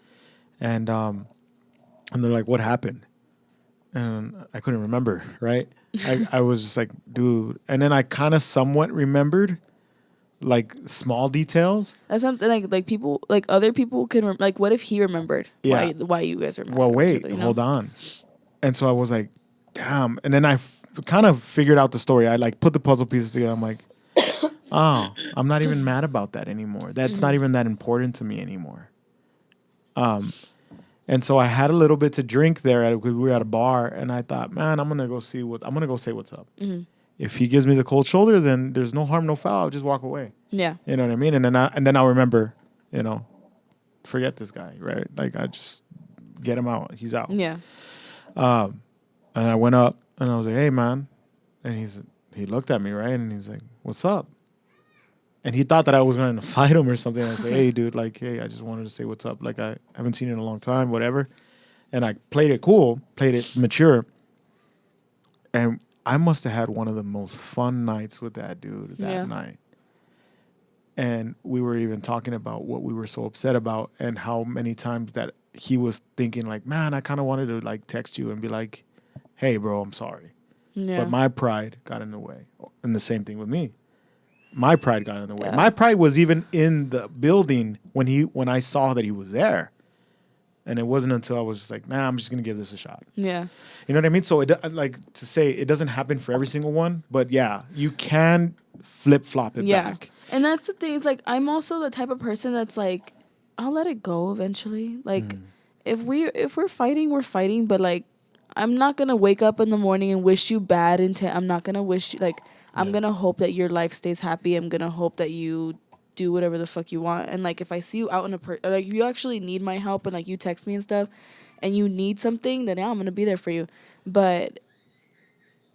Speaker 1: And they're like, what happened? And I couldn't remember, right? I was just like, dude. And then I kind of somewhat remembered, like, small details.
Speaker 2: That's something like people, like other people can, like, what if he remembered
Speaker 1: Yeah.
Speaker 2: why you guys were mad
Speaker 1: Well,
Speaker 2: at each
Speaker 1: wait,
Speaker 2: other, you know?
Speaker 1: hold on. And so I was like, damn. And then I kind of figured out the story. I like put the puzzle pieces together. I'm like, oh, I'm not even mad about that anymore. That's not even that important to me anymore. And so I had a little bit to drink there. We were at a bar, and I thought, man, I'm gonna go say what's up. If he gives me the cold shoulder, then there's no harm, no foul. I'll just walk away.
Speaker 2: Yeah.
Speaker 1: You know what I mean? And then I'll remember, you know, forget this guy, right? Like I just get him out. He's out.
Speaker 2: Yeah.
Speaker 1: And I went up and I was like, hey, man. And he looked at me, right? And he's like, what's up? And he thought that I was going to fight him or something. I said, hey, dude, like, hey, I just wanted to say what's up. Like, I haven't seen you in a long time, whatever. And I played it cool, played it mature. And I must have had one of the most fun nights with that dude that night. And we were even talking about what we were so upset about and how many times that he was thinking like, man, I kind of wanted to like text you and be like, hey, bro, I'm sorry.
Speaker 2: Yeah.
Speaker 1: But my pride got in the way. And the same thing with me. My pride got in the way.
Speaker 2: Yeah.
Speaker 1: My pride was even in the building when I saw that he was there. And it wasn't until I was just like, nah, I'm just going to give this a shot.
Speaker 2: Yeah.
Speaker 1: You know what I mean? So like to say it doesn't happen for every single one, but yeah, you can flip-flop it back.
Speaker 2: And that's the thing. It's like I'm also the type of person that's like, I'll let it go eventually. Like if we're fighting, we're fighting. But like, I'm not gonna wake up in the morning and wish you bad intent. I'm not gonna wish you like. I'm gonna hope that your life stays happy. I'm gonna hope that you do whatever the fuck you want. And like, if I see you out in like if you actually need my help and like you text me and stuff, and you need something, then yeah, I'm gonna be there for you. But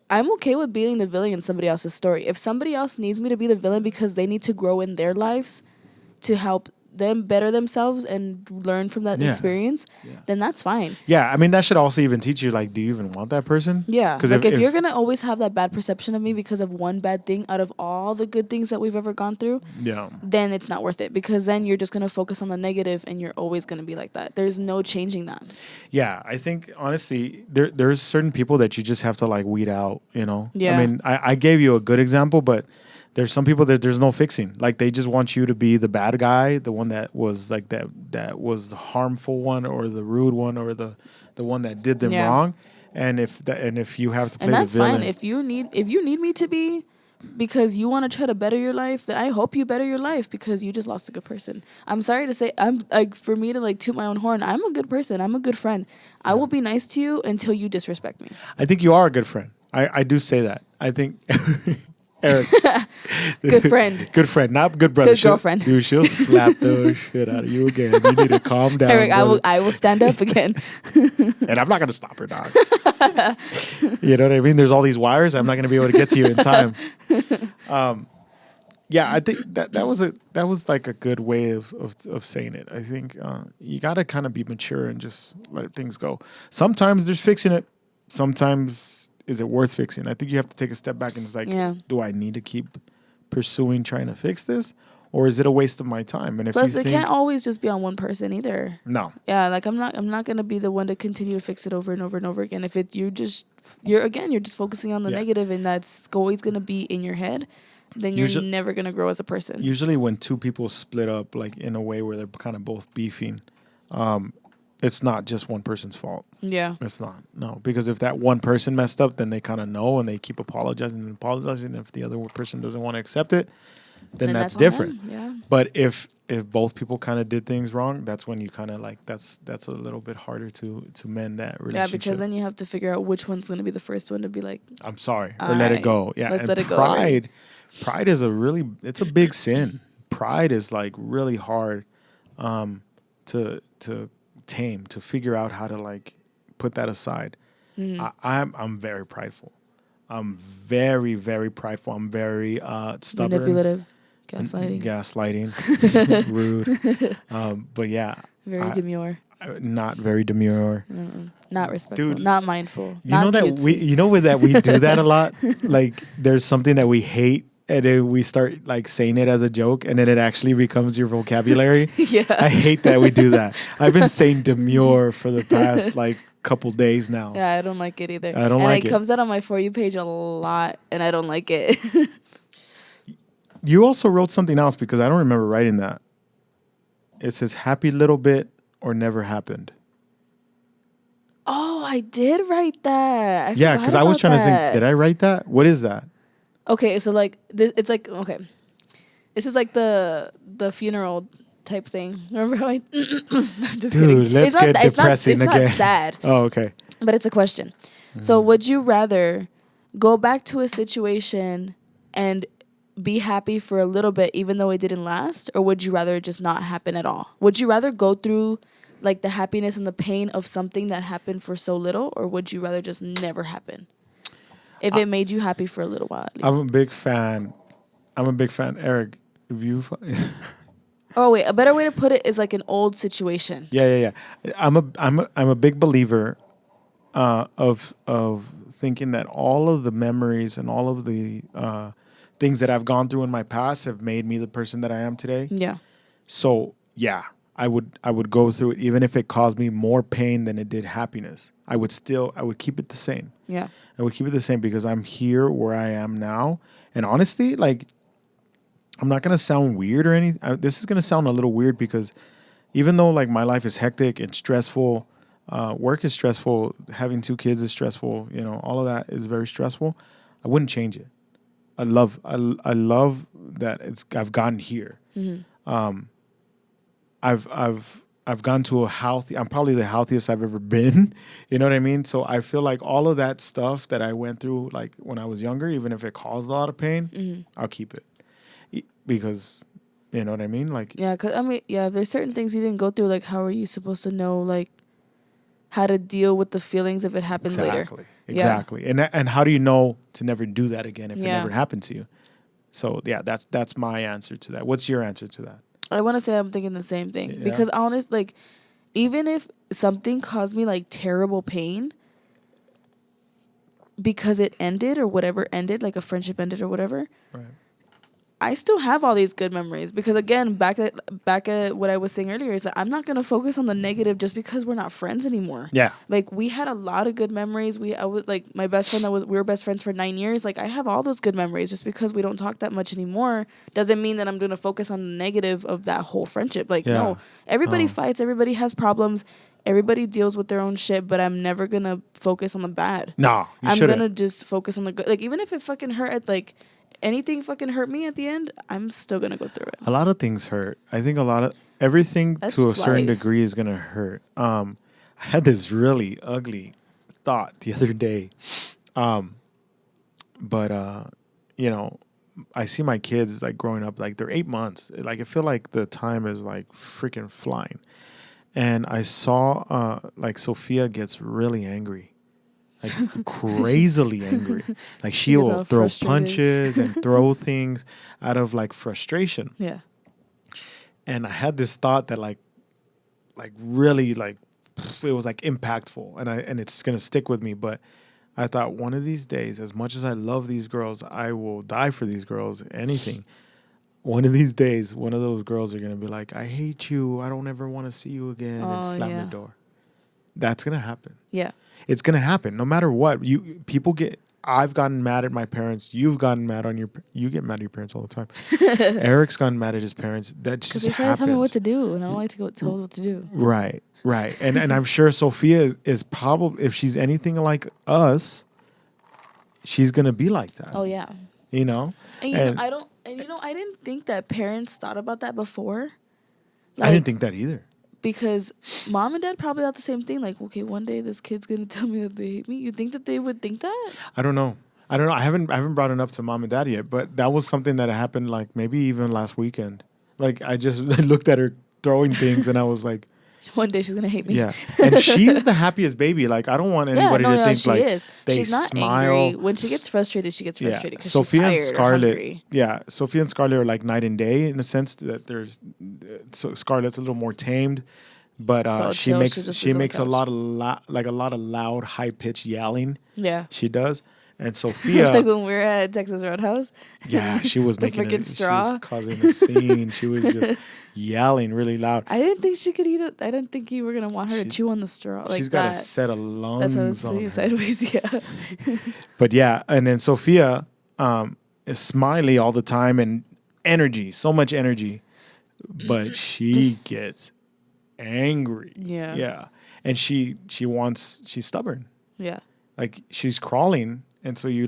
Speaker 2: I'm okay with being the villain in somebody else's story. If somebody else needs me to be the villain because they need to grow in their lives to help them better themselves and learn from that experience, then that's fine.
Speaker 1: Yeah, I mean, that should also even teach you, like, do you even want that person?
Speaker 2: Yeah.
Speaker 1: Because
Speaker 2: Like, if you're going to always have that bad perception of me because of one bad thing out of all the good things that we've ever gone through, then it's not worth it. Because then you're just going to focus on the negative and you're always going to be like that. There's no changing that.
Speaker 1: Yeah, I think, honestly, there's certain people that you just have to, like, weed out, you know?
Speaker 2: Yeah.
Speaker 1: I mean, I gave you a good example, but there's some people that there's no fixing. Like, they just want you to be the bad guy, the one that was, like, that was the harmful one or the rude one or the one that did them wrong. And if you have to play the villain.
Speaker 2: And that's fine. If you need me to be because you want to try to better your life, then I hope you better your life because you just lost a good person. I'm sorry to say, I'm like, for me to like toot my own horn, I'm a good person. I'm a good friend. I will be nice to you until you disrespect me.
Speaker 1: I think you are a good friend. I do say that. I think Eric,
Speaker 2: good friend,
Speaker 1: good friend, not good brother.
Speaker 2: Good girlfriend.
Speaker 1: Dude, she'll slap the shit out of you again. You need to calm down,
Speaker 2: Eric.
Speaker 1: brother.
Speaker 2: I will stand up again.
Speaker 1: And I'm not gonna stop her, dog. You know what I mean? There's all these wires. I'm not gonna be able to get to you in time. Yeah, I think that was like a good way of saying it. I think you gotta kind of be mature and just let things go. Sometimes there's fixing it. Sometimes is it worth fixing? I think you have to take a step back and it's like, do I need to keep pursuing trying to fix this, or is it a waste of my time? And if
Speaker 2: Plus,
Speaker 1: you
Speaker 2: it can't always just be on one person either.
Speaker 1: No.
Speaker 2: Yeah, like I'm not gonna be the one to continue to fix it over and over and over again. If you're just focusing on the negative and that's always gonna be in your head, then you're never gonna grow as a person.
Speaker 1: Usually, when two people split up, like in a way where they're kind of both beefing, it's not just one person's fault.
Speaker 2: Yeah.
Speaker 1: It's not. No, because if that one person messed up, then they kind of know and they keep apologizing and apologizing. If the other person doesn't want to accept it, then that's
Speaker 2: on
Speaker 1: different.
Speaker 2: them. Yeah.
Speaker 1: But if both people kind of did things wrong, that's when you kind of like that's a little bit harder to mend that relationship.
Speaker 2: Yeah, because then you have to figure out which one's going to be the first one to be like,
Speaker 1: I'm sorry, or
Speaker 2: all
Speaker 1: let it
Speaker 2: right,
Speaker 1: go. Yeah,
Speaker 2: let's
Speaker 1: and
Speaker 2: let it go already.
Speaker 1: pride is it's a big sin. Pride is like really hard to tame, to figure out how to like put that aside.
Speaker 2: Mm-hmm.
Speaker 1: I'm very prideful. I'm very, very prideful. I'm very stubborn.
Speaker 2: Manipulative, gaslighting,
Speaker 1: rude. But yeah,
Speaker 2: very demure,
Speaker 1: not very demure.
Speaker 2: not respectful,
Speaker 1: Dude,
Speaker 2: not mindful.
Speaker 1: You
Speaker 2: not
Speaker 1: know that
Speaker 2: cutesy.
Speaker 1: with that we do that a lot. Like there's something that we hate, and then we start like saying it as a joke, and then it actually becomes your vocabulary.
Speaker 2: Yeah,
Speaker 1: I hate that we do that. I've been saying demure for the past like couple days now.
Speaker 2: Yeah, I don't like it either.
Speaker 1: I don't like it.
Speaker 2: It comes out on my For You page a lot, and I don't like it.
Speaker 1: You also wrote something else because I don't remember writing that. It says happy little bit or never happened.
Speaker 2: Oh, I did write that.
Speaker 1: Yeah, because I was trying to think, did I write that? What is that?
Speaker 2: Okay, so like it's like okay, this is like the funeral type thing. Remember how I? I'm just
Speaker 1: Dude,
Speaker 2: kidding.
Speaker 1: let's get depressing
Speaker 2: it's
Speaker 1: again.
Speaker 2: Not sad.
Speaker 1: Oh, okay.
Speaker 2: But it's a question. So would you rather go back to a situation and be happy for a little bit, even though it didn't last, or would you rather it just not happen at all? Would you rather go through like the happiness and the pain of something that happened for so little, or would you rather just never happen? If it made you happy for a little while, at least.
Speaker 1: I'm a big fan. Eric, if you...
Speaker 2: Oh wait, a better way to put it is like an old situation.
Speaker 1: Yeah. I'm a big believer of thinking that all of the memories and all of the things that I've gone through in my past have made me the person that I am today.
Speaker 2: Yeah.
Speaker 1: So yeah, I would go through it even if it caused me more pain than it did happiness. I would keep it the same.
Speaker 2: Yeah.
Speaker 1: I would keep it the same because I'm here where I am now. And honestly, like, I'm not going to sound weird or anything. This is going to sound a little weird because even though like my life is hectic and stressful, work is stressful, having 2 kids is stressful, all of that is very stressful. I wouldn't change it. I love that I've gotten here. Mm-hmm. I've gone to I'm probably the healthiest I've ever been. You know what I mean? So I feel like all of that stuff that I went through, like when I was younger, even if it caused a lot of pain, mm-hmm. I'll keep it. Because, you know what I mean? Like,
Speaker 2: yeah, because if there's certain things you didn't go through, like how are you supposed to know, like, how to deal with the feelings if it happens later?
Speaker 1: Exactly. Yeah. And how do you know to never do that again if it never happened to you? So yeah, that's my answer to that. What's your answer to that?
Speaker 2: I want to say I'm thinking the same thing because like, even if something caused me like terrible pain because it ended or whatever ended, like a friendship ended or whatever, right. I still have all these good memories because again, back at what I was saying earlier is that I'm not gonna focus on the negative just because we're not friends anymore.
Speaker 1: Yeah,
Speaker 2: like we had a lot of good memories. I was like my best friend we were best friends for 9 years. Like I have all those good memories. Just because we don't talk that much anymore doesn't mean that I'm gonna focus on the negative of that whole friendship. Like no, everybody fights. Everybody has problems. Everybody deals with their own shit. But I'm never gonna focus on the bad.
Speaker 1: No,
Speaker 2: I'm gonna just focus on the good. Like even if it fucking hurt, like. Anything fucking hurt me at the end, I'm still gonna go through it.
Speaker 1: A lot of things hurt. I think everything
Speaker 2: That's
Speaker 1: to a certain
Speaker 2: life.
Speaker 1: degree is gonna hurt. I had this really ugly thought the other day. But I see my kids like growing up, like they're 8 months. Like I feel like the time is like freaking flying. And I saw like Sophia gets really angry. Like crazily angry. Like she will throw punches and throw things out of like frustration.
Speaker 2: Yeah.
Speaker 1: And I had this thought that like really like it was like impactful and it's gonna stick with me. But I thought one of these days, as much as I love these girls, I will die for these girls, anything. One of these days, one of those girls are gonna be like, I hate you, I don't ever want to see you again, and slam the door. That's gonna happen.
Speaker 2: Yeah.
Speaker 1: It's gonna happen no matter what. I've gotten mad at my parents. You've gotten mad on you get mad at your parents all the time. Eric's gotten mad at his parents. That just
Speaker 2: Because they try to tell me what to do, and I don't like to go told what to do.
Speaker 1: Right. And I'm sure Sophia is probably, if she's anything like us, she's gonna be like that.
Speaker 2: Oh yeah.
Speaker 1: You know?
Speaker 2: And I didn't think that parents thought about that before.
Speaker 1: I didn't think that either.
Speaker 2: Because mom and dad probably thought the same thing. Like, okay, one day this kid's gonna tell me that they hate me. You think that they would think that?
Speaker 1: I don't know. I haven't brought it up to mom and dad yet, but that was something that happened like maybe even last weekend. Like I just looked at her throwing things and I was like,
Speaker 2: one day she's gonna hate me.
Speaker 1: Yeah, and she's the happiest baby. Like I don't want anybody to think
Speaker 2: she
Speaker 1: like
Speaker 2: is.
Speaker 1: they
Speaker 2: She's not
Speaker 1: smile.
Speaker 2: angry. When she gets frustrated, she gets frustrated.
Speaker 1: Yeah. Sophia and
Speaker 2: she's tired or
Speaker 1: Scarlett.
Speaker 2: hungry.
Speaker 1: Yeah, Sophia and Scarlett are like night and day in the sense that there's so Scarlett's a little more tamed, but
Speaker 2: So
Speaker 1: she
Speaker 2: chill,
Speaker 1: makes
Speaker 2: she just
Speaker 1: she
Speaker 2: sits on the
Speaker 1: makes a
Speaker 2: couch.
Speaker 1: lot of loud, high pitched yelling.
Speaker 2: Yeah.
Speaker 1: She does, and Sophia.
Speaker 2: Like when we were at Texas Roadhouse.
Speaker 1: Yeah, she was
Speaker 2: The
Speaker 1: making
Speaker 2: freaking straw.
Speaker 1: She was causing a scene. She was just yelling really loud.
Speaker 2: I didn't think she could eat it. I didn't think you were gonna want her to chew on the straw like
Speaker 1: She's
Speaker 2: that.
Speaker 1: got a set of lungs.
Speaker 2: That's how I was
Speaker 1: on
Speaker 2: putting
Speaker 1: her.
Speaker 2: it sideways. Yeah.
Speaker 1: But yeah, and then Sophia is smiley all the time and energy, so much energy, but she gets angry.
Speaker 2: Yeah.
Speaker 1: Yeah, and she's stubborn.
Speaker 2: Yeah.
Speaker 1: Like she's crawling, and so you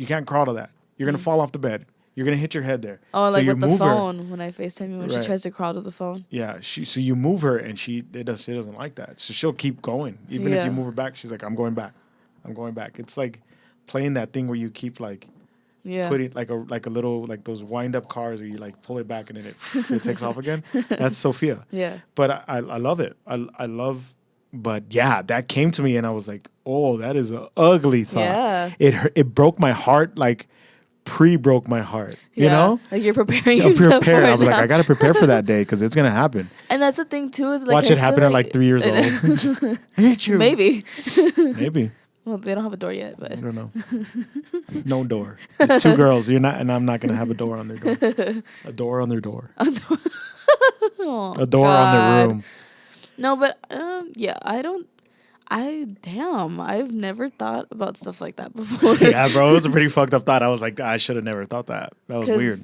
Speaker 1: can't crawl to that. You're gonna fall off the bed. You're gonna hit your head there.
Speaker 2: Oh,
Speaker 1: so
Speaker 2: like
Speaker 1: you
Speaker 2: with the
Speaker 1: move her.
Speaker 2: phone when I FaceTime you when
Speaker 1: Right.
Speaker 2: she tries to crawl to the phone.
Speaker 1: Yeah, so you move her, and she doesn't like that. So she'll keep going, even if
Speaker 2: Yeah.
Speaker 1: you move her back. She's like, I'm going back. It's like playing that thing where you keep like
Speaker 2: Yeah.
Speaker 1: putting like a little like those wind up cars where you like pull it back and then it takes off again. That's Sophia.
Speaker 2: Yeah.
Speaker 1: But I love it. I love. But yeah, that came to me and I was like, oh, that is an ugly thought.
Speaker 2: Yeah.
Speaker 1: It broke my heart. Like broke my heart. You
Speaker 2: Yeah.
Speaker 1: know.
Speaker 2: Like you're preparing
Speaker 1: I'm
Speaker 2: yourself
Speaker 1: prepared.
Speaker 2: for
Speaker 1: I
Speaker 2: it
Speaker 1: was like,
Speaker 2: now.
Speaker 1: I gotta prepare for that day because it's gonna happen.
Speaker 2: And that's the thing too is like
Speaker 1: Watch
Speaker 2: I
Speaker 1: it happen
Speaker 2: feel
Speaker 1: at like 3 years old. Just, I hate you.
Speaker 2: Maybe.
Speaker 1: Maybe.
Speaker 2: Well, they don't have a door yet,
Speaker 1: I
Speaker 2: but
Speaker 1: don't know. No door. There's 2 girls. You're not, and I'm not gonna have a door on their door. A door on their door.
Speaker 2: oh,
Speaker 1: A door on their room.
Speaker 2: No, but yeah, I've never thought about stuff like that before.
Speaker 1: Yeah, bro, it was a pretty fucked up thought. I was like, I should have never thought that. That was
Speaker 2: 'Cause,
Speaker 1: weird.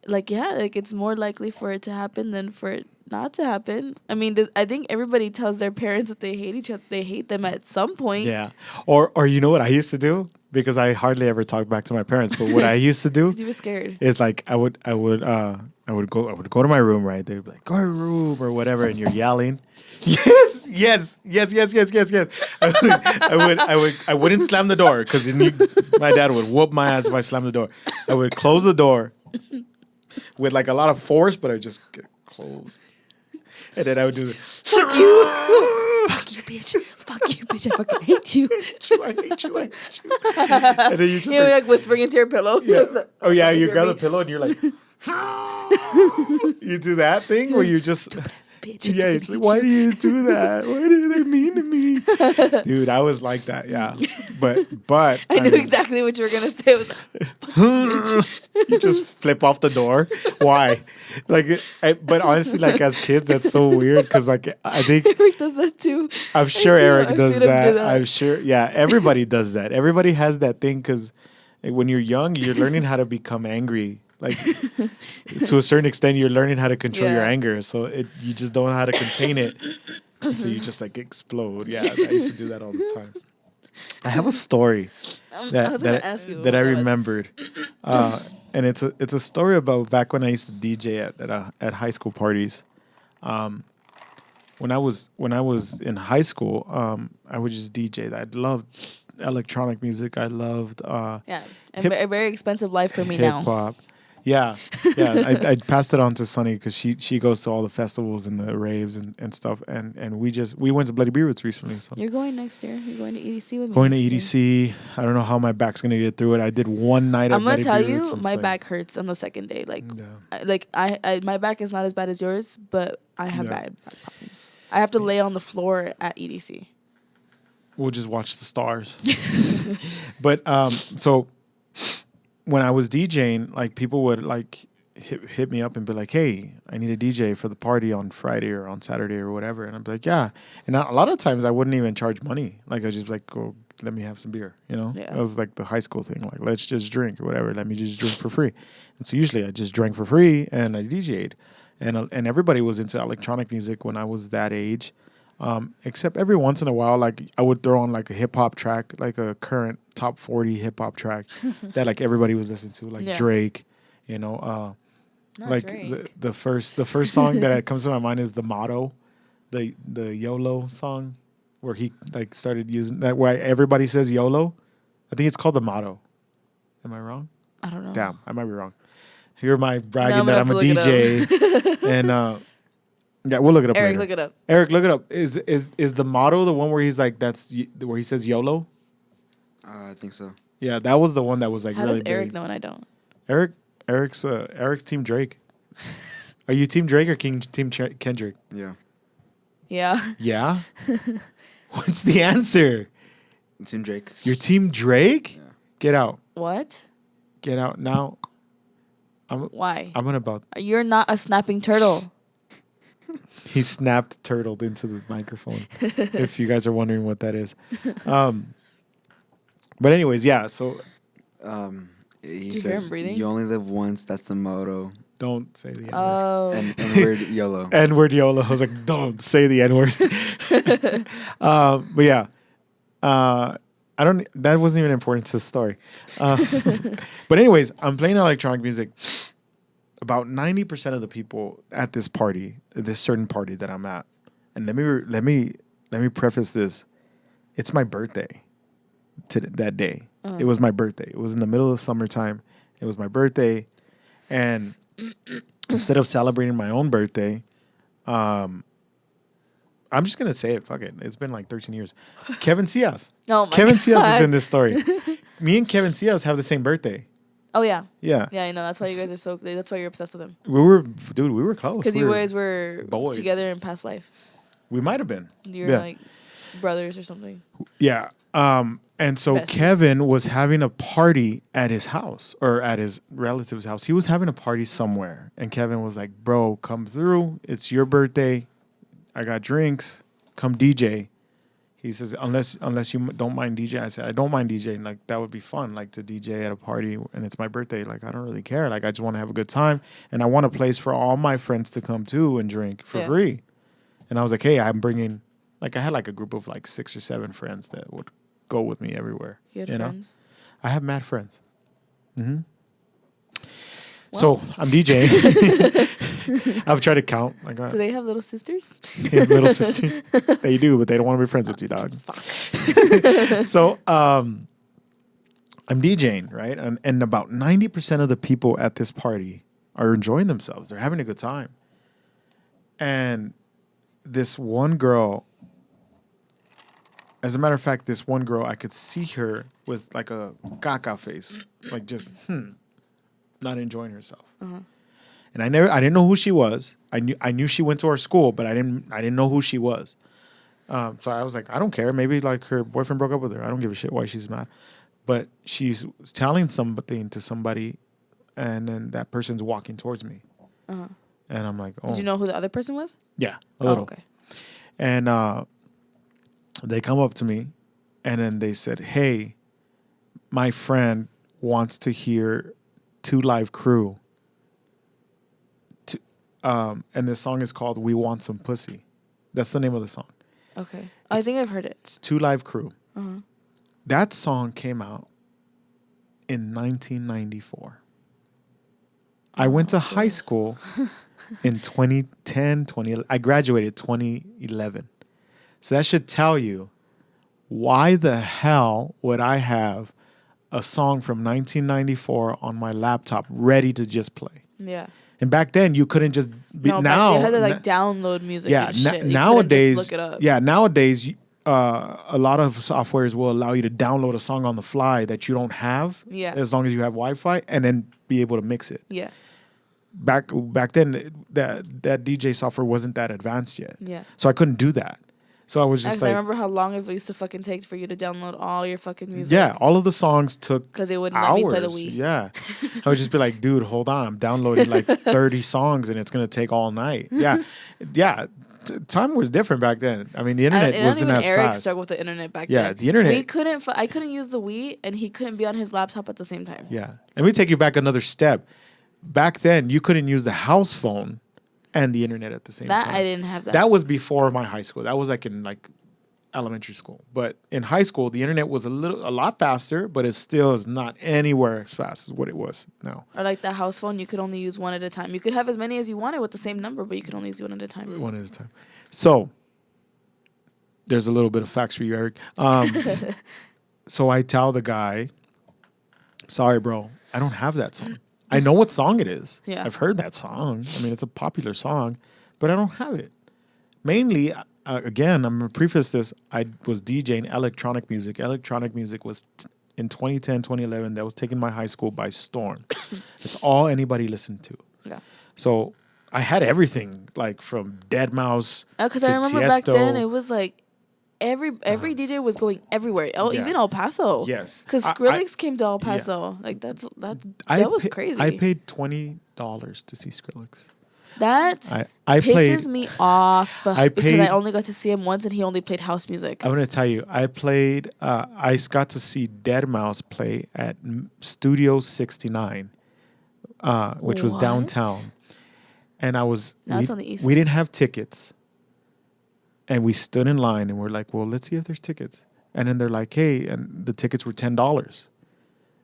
Speaker 2: Like, yeah, like it's more likely for it to happen than for it not to happen. I mean, I think everybody tells their parents that they hate each other. They hate them at some point.
Speaker 1: Yeah. Or you know what I used to do? Because I hardly ever talk back to my parents. But what I used to do
Speaker 2: 'Cause you were scared.
Speaker 1: is like I would go to my room, right? They'd be like, go to your room or whatever, and you're yelling. Yes. I wouldn't slam the door because my dad would whoop my ass if I slammed the door. I would close the door with like a lot of force, but I would just get closed. And then I would do the
Speaker 2: Fuck you. Fuck you, bitch. Fuck you, bitch. I fucking hate you.
Speaker 1: I hate you. And then you just
Speaker 2: You know, like whispering into your pillow.
Speaker 1: yeah.
Speaker 2: Like, so-
Speaker 1: Oh yeah, you
Speaker 2: hear
Speaker 1: grab
Speaker 2: me.
Speaker 1: the pillow and you're like you do that thing where you just
Speaker 2: Ass bitch.
Speaker 1: yeah, it's like, why do you do that? Why do they mean to me? Dude, I was like that, yeah. But
Speaker 2: I knew
Speaker 1: mean,
Speaker 2: exactly what you were gonna say. It was
Speaker 1: you just flip off the door. Why? Like, but honestly, like as kids, that's so weird because like I think
Speaker 2: Eric does that too.
Speaker 1: I'm sure Eric
Speaker 2: I've
Speaker 1: does
Speaker 2: seen him do
Speaker 1: that. I'm sure, yeah. Everybody does that. Everybody has that thing because when you're young, you're learning how to become angry. Like to a certain extent, you're learning how to control your
Speaker 2: Yeah.
Speaker 1: anger. So you just don't know how to contain it. So you just like explode. Yeah, I used to do that all the time. I have a story
Speaker 2: I was gonna ask you
Speaker 1: that
Speaker 2: what
Speaker 1: I
Speaker 2: that was.
Speaker 1: remembered, and it's a story about back when I used to DJ at high school parties. When I was in high school, I would just DJ. I loved electronic music. I loved
Speaker 2: Yeah, and a very expensive life for me
Speaker 1: hip
Speaker 2: now.
Speaker 1: hop. Yeah. I passed it on to Sunny because she goes to all the festivals and the raves and stuff. And we went to Bloody Beetroots recently. So
Speaker 2: You're going next year. You're going to EDC with me.
Speaker 1: going to
Speaker 2: next year.
Speaker 1: EDC. I don't know how my back's gonna get through it. I did one night.
Speaker 2: I'm
Speaker 1: at
Speaker 2: gonna
Speaker 1: Bloody
Speaker 2: tell
Speaker 1: Beetroots
Speaker 2: you,
Speaker 1: and
Speaker 2: my
Speaker 1: it's like-
Speaker 2: back hurts on the second day. Like,
Speaker 1: Yeah.
Speaker 2: I my back is not as bad as yours, but I have
Speaker 1: Yeah.
Speaker 2: bad back problems. I have to lay on the floor at E EDC.
Speaker 1: We'll just watch the stars. But so when I was DJing, like people would like hit me up and be like, "Hey, I need a DJ for the party on Friday or on Saturday or whatever," and I'd be like, "Yeah." And a lot of times I wouldn't even charge money. Like I just like go let me have some beer. You know,
Speaker 2: Yeah.
Speaker 1: that was like the high school thing. Like, let's just drink or whatever. Let me just drink for free. And so usually I just drank for free and I DJ'd, and everybody was into electronic music when I was that age. Except every once in a while, like I would throw on like a hip hop track, like a current top 40 hip hop track that like everybody was listening to, like
Speaker 2: Yeah.
Speaker 1: Drake. You know,
Speaker 2: Not
Speaker 1: like
Speaker 2: Drake.
Speaker 1: the first song that comes to my mind is the motto, the YOLO song, where he like started using that. Why everybody says YOLO? I think it's called the motto. Am I wrong?
Speaker 2: I don't know.
Speaker 1: Damn, I might be wrong. Here my bragging
Speaker 2: I'm
Speaker 1: that
Speaker 2: gonna
Speaker 1: I'm a
Speaker 2: have to
Speaker 1: DJ, and yeah, we'll look it up
Speaker 2: Eric,
Speaker 1: later.
Speaker 2: look it up.
Speaker 1: Eric, look it up. Is the motto the one where he's like where he says YOLO?
Speaker 3: I think so.
Speaker 1: Yeah, that was the one that was like
Speaker 2: How
Speaker 1: really
Speaker 2: does Eric
Speaker 1: big.
Speaker 2: know and I don't?
Speaker 1: Eric's team Drake. Are you team Drake or team Kendrick?
Speaker 3: Yeah.
Speaker 2: Yeah.
Speaker 1: Yeah. What's the answer?
Speaker 3: Team Drake.
Speaker 1: Your team Drake?
Speaker 3: Yeah.
Speaker 1: Get out.
Speaker 2: What?
Speaker 1: Get out now.
Speaker 2: Why?
Speaker 1: I'm about.
Speaker 2: You're not a snapping turtle.
Speaker 1: He snapped turtled into the microphone. If you guys are wondering what that is. But anyways, yeah. So
Speaker 3: He
Speaker 2: you hear him
Speaker 3: says,
Speaker 2: breathing?
Speaker 3: "You only live once. That's the motto."
Speaker 1: don't say the N-word.
Speaker 2: Oh.
Speaker 3: And N-word YOLO.
Speaker 1: N-word YOLO. I was like, don't say the N-word. But yeah. I don't. That wasn't even important to the story. But anyways, I'm playing electronic music. About 90% of the people at this party, this certain party that I'm at, and let me preface this. It's my birthday. That day, it was my birthday. It was in the middle of summertime. It was my birthday, and instead of celebrating my own birthday, I'm just gonna say it. Fuck it. It's been like 13 years. Kevin Cias.
Speaker 2: Oh my
Speaker 1: Kevin
Speaker 2: God.
Speaker 1: Cias is in this story. Me and Kevin Cias have the same birthday.
Speaker 2: Oh yeah.
Speaker 1: Yeah.
Speaker 2: Yeah, I know. That's why you guys are so. That's why you're obsessed with him.
Speaker 1: We were close.
Speaker 2: Because
Speaker 1: We
Speaker 2: you
Speaker 1: were-
Speaker 2: guys were
Speaker 1: boys.
Speaker 2: together in past life.
Speaker 1: We might have been.
Speaker 2: You're
Speaker 1: Yeah.
Speaker 2: like brothers or something.
Speaker 1: Yeah. And so
Speaker 2: Besties.
Speaker 1: Kevin was having a party at his house or at his relative's house. He was having a party somewhere. And Kevin was like, bro, come through. It's your birthday. I got drinks. Come DJ. He says, unless you don't mind DJ. I said, I don't mind DJing. Like, that would be fun, like, to DJ at a party. And it's my birthday. Like, I don't really care. Like, I just want to have a good time. And I want a place for all my friends to come to and drink for
Speaker 2: Yeah.
Speaker 1: free. And I was like, hey, I'm bringing, like, I had like a group of like 6 or 7 friends that would go with me everywhere.
Speaker 2: You had
Speaker 1: know?
Speaker 2: friends.
Speaker 1: I have mad friends. Mm-hmm.
Speaker 2: Well.
Speaker 1: So I'm DJing. I've tried to count. I got
Speaker 2: Do they have little sisters?
Speaker 1: little sisters. They do, but they don't want to be friends with you, dog.
Speaker 2: Fuck.
Speaker 1: So I'm DJing, right? And about 90% of the people at this party are enjoying themselves. They're having a good time. And this one girl, as a matter of fact, this one girl, I could see her with like a caca face, like just not enjoying herself. And I didn't know who she was. I knew she went to our school, but I didn't know who she was. So I was like, I don't care. Maybe like her boyfriend broke up with her. I don't give a shit why she's mad. But she's telling something to somebody, and then that person's walking towards me. And I'm like, oh.
Speaker 2: Did you know who the other person was?
Speaker 1: Yeah, a little.
Speaker 2: Oh, okay.
Speaker 1: And they come up to me, and then they said, hey, my friend wants to hear 2 Live Crew. And this song is called We Want Some Pussy. That's the name of the song.
Speaker 2: Okay. I think I've heard it.
Speaker 1: It's 2 Live Crew. That song came out in 1994. I went to high school in 2010, 2011. I graduated 2011. So that should tell you why the hell would I have a song from 1994 on my laptop ready to just play?
Speaker 2: Yeah.
Speaker 1: And back then you couldn't just be
Speaker 2: No,
Speaker 1: now.
Speaker 2: but you had to like download music and shit. You couldn't
Speaker 1: nowadays,
Speaker 2: just look it up.
Speaker 1: yeah, nowadays, a lot of softwares will allow you to download a song on the fly that you don't have,
Speaker 2: Yeah.
Speaker 1: as long as you have Wi-Fi, and then be able to mix it.
Speaker 2: Yeah.
Speaker 1: Back then, that DJ software wasn't that advanced yet,
Speaker 2: Yeah.
Speaker 1: so I couldn't do that. So I was just
Speaker 2: Because I
Speaker 1: like,
Speaker 2: remember how long it used to fucking take for you to download all your fucking music.
Speaker 1: yeah, all of the songs took
Speaker 2: Because they wouldn't
Speaker 1: hours.
Speaker 2: let me play the Wii.
Speaker 1: Yeah, I would just be like, dude, hold on, I'm downloading like 30 songs, and it's gonna take all night. Yeah, yeah. time was different back then. I mean, the internet wasn't
Speaker 2: even
Speaker 1: as
Speaker 2: Eric
Speaker 1: fast.
Speaker 2: struggled with the internet back
Speaker 1: Yeah,
Speaker 2: then.
Speaker 1: the internet.
Speaker 2: I couldn't use the Wii, and he couldn't be on his laptop at the same time.
Speaker 1: Yeah, and we take you back another step. Back then, you couldn't use the house phone and the internet at the same time.
Speaker 2: I didn't have that.
Speaker 1: That was before my high school. That was like in like elementary school. But in high school, the internet was a lot faster, but it still is not anywhere as fast as what it was now.
Speaker 2: Or like the house phone, you could only use one at a time. You could have as many as you wanted with the same number, but you could only use one at a time.
Speaker 1: One at a time. So there's a little bit of facts for you, Eric. So I tell the guy, sorry, bro, I don't have that song. I know what song it is.
Speaker 2: Yeah.
Speaker 1: I've heard that song. I mean, it's a popular song, but I don't have it. Mainly, again, I'm going to preface this. I was DJing electronic music. Electronic music was in 2010, 2011. That was taking my high school by storm. It's all anybody listened to.
Speaker 2: Yeah.
Speaker 1: So I had everything, like from Deadmau5
Speaker 2: Because
Speaker 1: to
Speaker 2: I remember
Speaker 1: Tiesto.
Speaker 2: back then it was like every DJ was going everywhere. Oh,
Speaker 1: Yeah.
Speaker 2: even El Paso.
Speaker 1: Yes.
Speaker 2: Because Skrillex came to El Paso. Like that was crazy.
Speaker 1: I paid $20 to see Skrillex.
Speaker 2: That
Speaker 1: I
Speaker 2: pisses
Speaker 1: played.
Speaker 2: me off
Speaker 1: I
Speaker 2: because
Speaker 1: paid-
Speaker 2: I only got to see him once and he only played house music.
Speaker 1: I'm gonna tell you, I played. I got to see Deadmau5 play at Studio 69, which was
Speaker 2: What?
Speaker 1: downtown, and I was.
Speaker 2: No, it's on the east
Speaker 1: We
Speaker 2: side.
Speaker 1: didn't have tickets, and we stood in line, and we're like, "Well, let's see if there's tickets." And then they're like, "Hey," and the tickets were $10,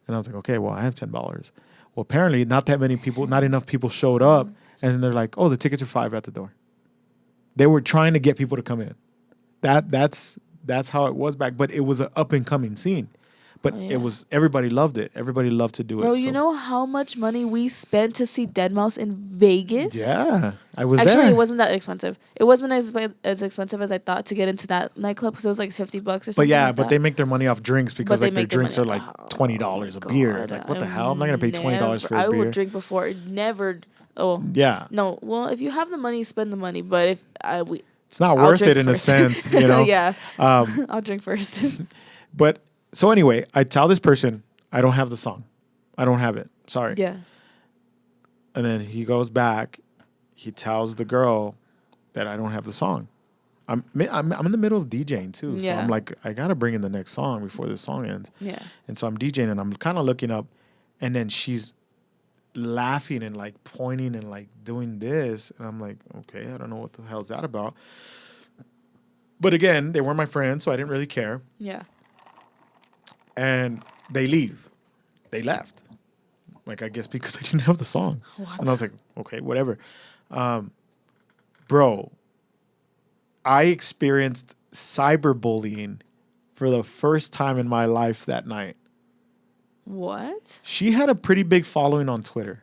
Speaker 1: and I was like, "Okay, well, I have $10." Well, apparently, not enough people showed up, and then they're like, "Oh, the tickets are $5 at the door." They were trying to get people to come in. That's how it was back. But it was an up and coming scene. But
Speaker 2: Oh, yeah.
Speaker 1: it was everybody loved it. Everybody loved to do it.
Speaker 2: Bro,
Speaker 1: so-
Speaker 2: you know how much money we spent to see Deadmau5 in Vegas?
Speaker 1: Yeah, I was
Speaker 2: Actually,
Speaker 1: there.
Speaker 2: it wasn't that expensive. It wasn't as expensive as I thought to get into that nightclub because it was like $50 or something.
Speaker 1: But yeah,
Speaker 2: like
Speaker 1: but
Speaker 2: that.
Speaker 1: they make their money off drinks because
Speaker 2: But they
Speaker 1: like their
Speaker 2: make their
Speaker 1: drinks are
Speaker 2: money-
Speaker 1: like $20 a beer.
Speaker 2: God,
Speaker 1: Like what the
Speaker 2: I
Speaker 1: hell? I'm not gonna pay $20 for a
Speaker 2: I
Speaker 1: beer.
Speaker 2: would drink before. Never. Oh
Speaker 1: Yeah,
Speaker 2: no. Well, if you have the money, spend the money. But if
Speaker 1: it's not
Speaker 2: I'll
Speaker 1: worth
Speaker 2: drink
Speaker 1: it in a
Speaker 2: first.
Speaker 1: sense, you know.
Speaker 2: yeah,
Speaker 1: Um,
Speaker 2: I'll drink first.
Speaker 1: but so anyway, I tell this person I don't have the song. I don't have it. Sorry.
Speaker 2: yeah.
Speaker 1: And then he goes back. He tells the girl that I don't have the song. I'm in the middle of DJing too, so
Speaker 2: Yeah.
Speaker 1: I'm like, I gotta bring in the next song before the song ends.
Speaker 2: Yeah.
Speaker 1: And so I'm DJing and I'm kind of looking up, and then she's laughing and like pointing and like doing this, and I'm like, okay, I don't know what the hell's that about. But again, they weren't my friends, so I didn't really care.
Speaker 2: Yeah.
Speaker 1: And they leave. They left. Like, I guess because I didn't have the song.
Speaker 2: What?
Speaker 1: And I was like, okay, whatever. Bro, I experienced cyberbullying for the first time in my life that night.
Speaker 2: What?
Speaker 1: She had a pretty big following on Twitter.